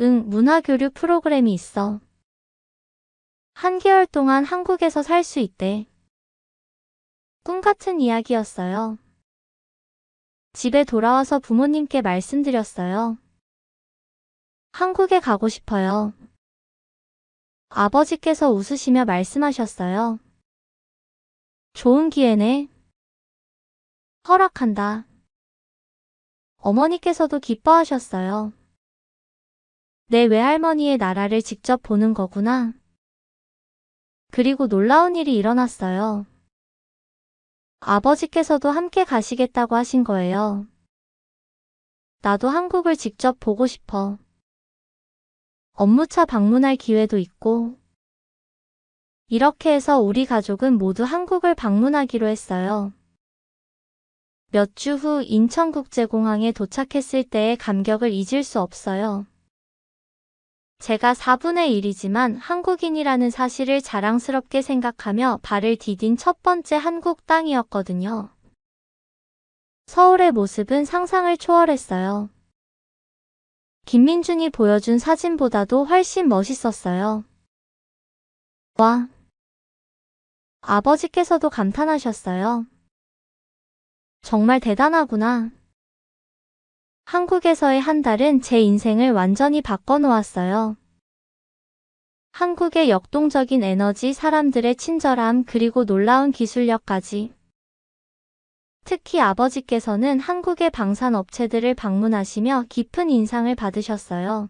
응, 문화교류 프로그램이 있어. 한 개월 동안 한국에서 살 수 있대. 꿈 같은 이야기였어요. 집에 돌아와서 부모님께 말씀드렸어요. 한국에 가고 싶어요. 아버지께서 웃으시며 말씀하셨어요. 좋은 기회네. 허락한다. 어머니께서도 기뻐하셨어요. 내 외할머니의 나라를 직접 보는 거구나. 그리고 놀라운 일이 일어났어요. 아버지께서도 함께 가시겠다고 하신 거예요. 나도 한국을 직접 보고 싶어. 업무차 방문할 기회도 있고. 이렇게 해서 우리 가족은 모두 한국을 방문하기로 했어요. 몇 주 후 인천국제공항에 도착했을 때의 감격을 잊을 수 없어요. 제가 4분의 1이지만 한국인이라는 사실을 자랑스럽게 생각하며 발을 디딘 첫 번째 한국 땅이었거든요. 서울의 모습은 상상을 초월했어요. 김민준이 보여준 사진보다도 훨씬 멋있었어요. 와! 아버지께서도 감탄하셨어요. 정말 대단하구나. 한국에서의 한 달은 제 인생을 완전히 바꿔놓았어요. 한국의 역동적인 에너지, 사람들의 친절함, 그리고 놀라운 기술력까지. 특히 아버지께서는 한국의 방산업체들을 방문하시며 깊은 인상을 받으셨어요.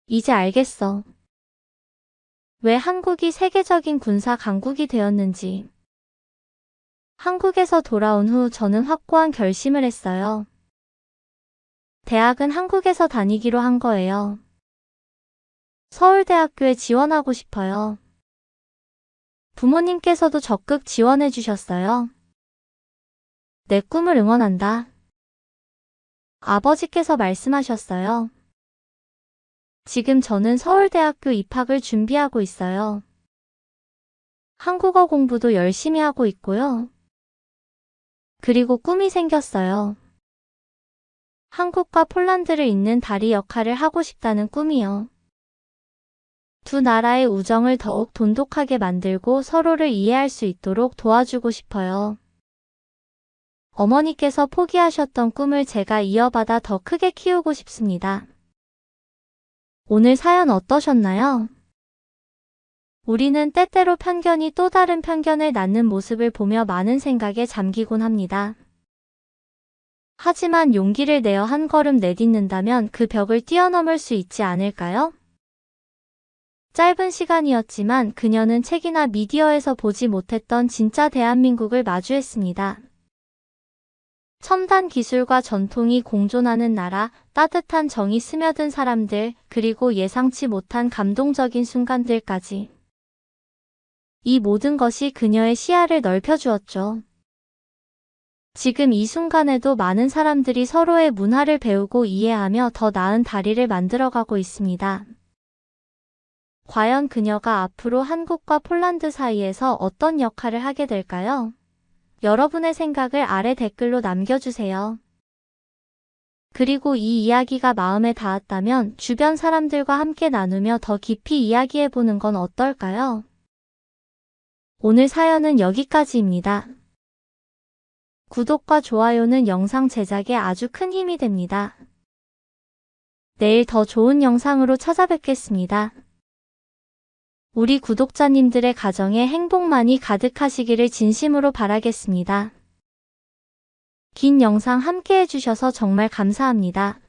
이제 알겠어. 왜 한국이 세계적인 군사 강국이 되었는지. 한국에서 돌아온 후 저는 확고한 결심을 했어요. 대학은 한국에서 다니기로 한 거예요. 서울대학교에 지원하고 싶어요. 부모님께서도 적극 지원해 주셨어요. 내 꿈을 응원한다. 아버지께서 말씀하셨어요. 지금 저는 서울대학교 입학을 준비하고 있어요. 한국어 공부도 열심히 하고 있고요. 그리고 꿈이 생겼어요. 한국과 폴란드를 잇는 다리 역할을 하고 싶다는 꿈이요. 두 나라의 우정을 더욱 돈독하게 만들고 서로를 이해할 수 있도록 도와주고 싶어요. 어머니께서 포기하셨던 꿈을 제가 이어받아 더 크게 키우고 싶습니다. 오늘 사연 어떠셨나요? 우리는 때때로 편견이 또 다른 편견을 낳는 모습을 보며 많은 생각에 잠기곤 합니다. 하지만 용기를 내어 한 걸음 내딛는다면 그 벽을 뛰어넘을 수 있지 않을까요? 짧은 시간이었지만 그녀는 책이나 미디어에서 보지 못했던 진짜 대한민국을 마주했습니다. 첨단 기술과 전통이 공존하는 나라, 따뜻한 정이 스며든 사람들, 그리고 예상치 못한 감동적인 순간들까지. 이 모든 것이 그녀의 시야를 넓혀주었죠. 지금 이 순간에도 많은 사람들이 서로의 문화를 배우고 이해하며 더 나은 다리를 만들어가고 있습니다. 과연 그녀가 앞으로 한국과 폴란드 사이에서 어떤 역할을 하게 될까요? 여러분의 생각을 아래 댓글로 남겨주세요. 그리고 이 이야기가 마음에 닿았다면 주변 사람들과 함께 나누며 더 깊이 이야기해보는 건 어떨까요? 오늘 사연은 여기까지입니다. 구독과 좋아요는 영상 제작에 아주 큰 힘이 됩니다. 내일 더 좋은 영상으로 찾아뵙겠습니다. 우리 구독자님들의 가정에 행복만이 가득하시기를 진심으로 바라겠습니다. 긴 영상 함께 해주셔서 정말 감사합니다.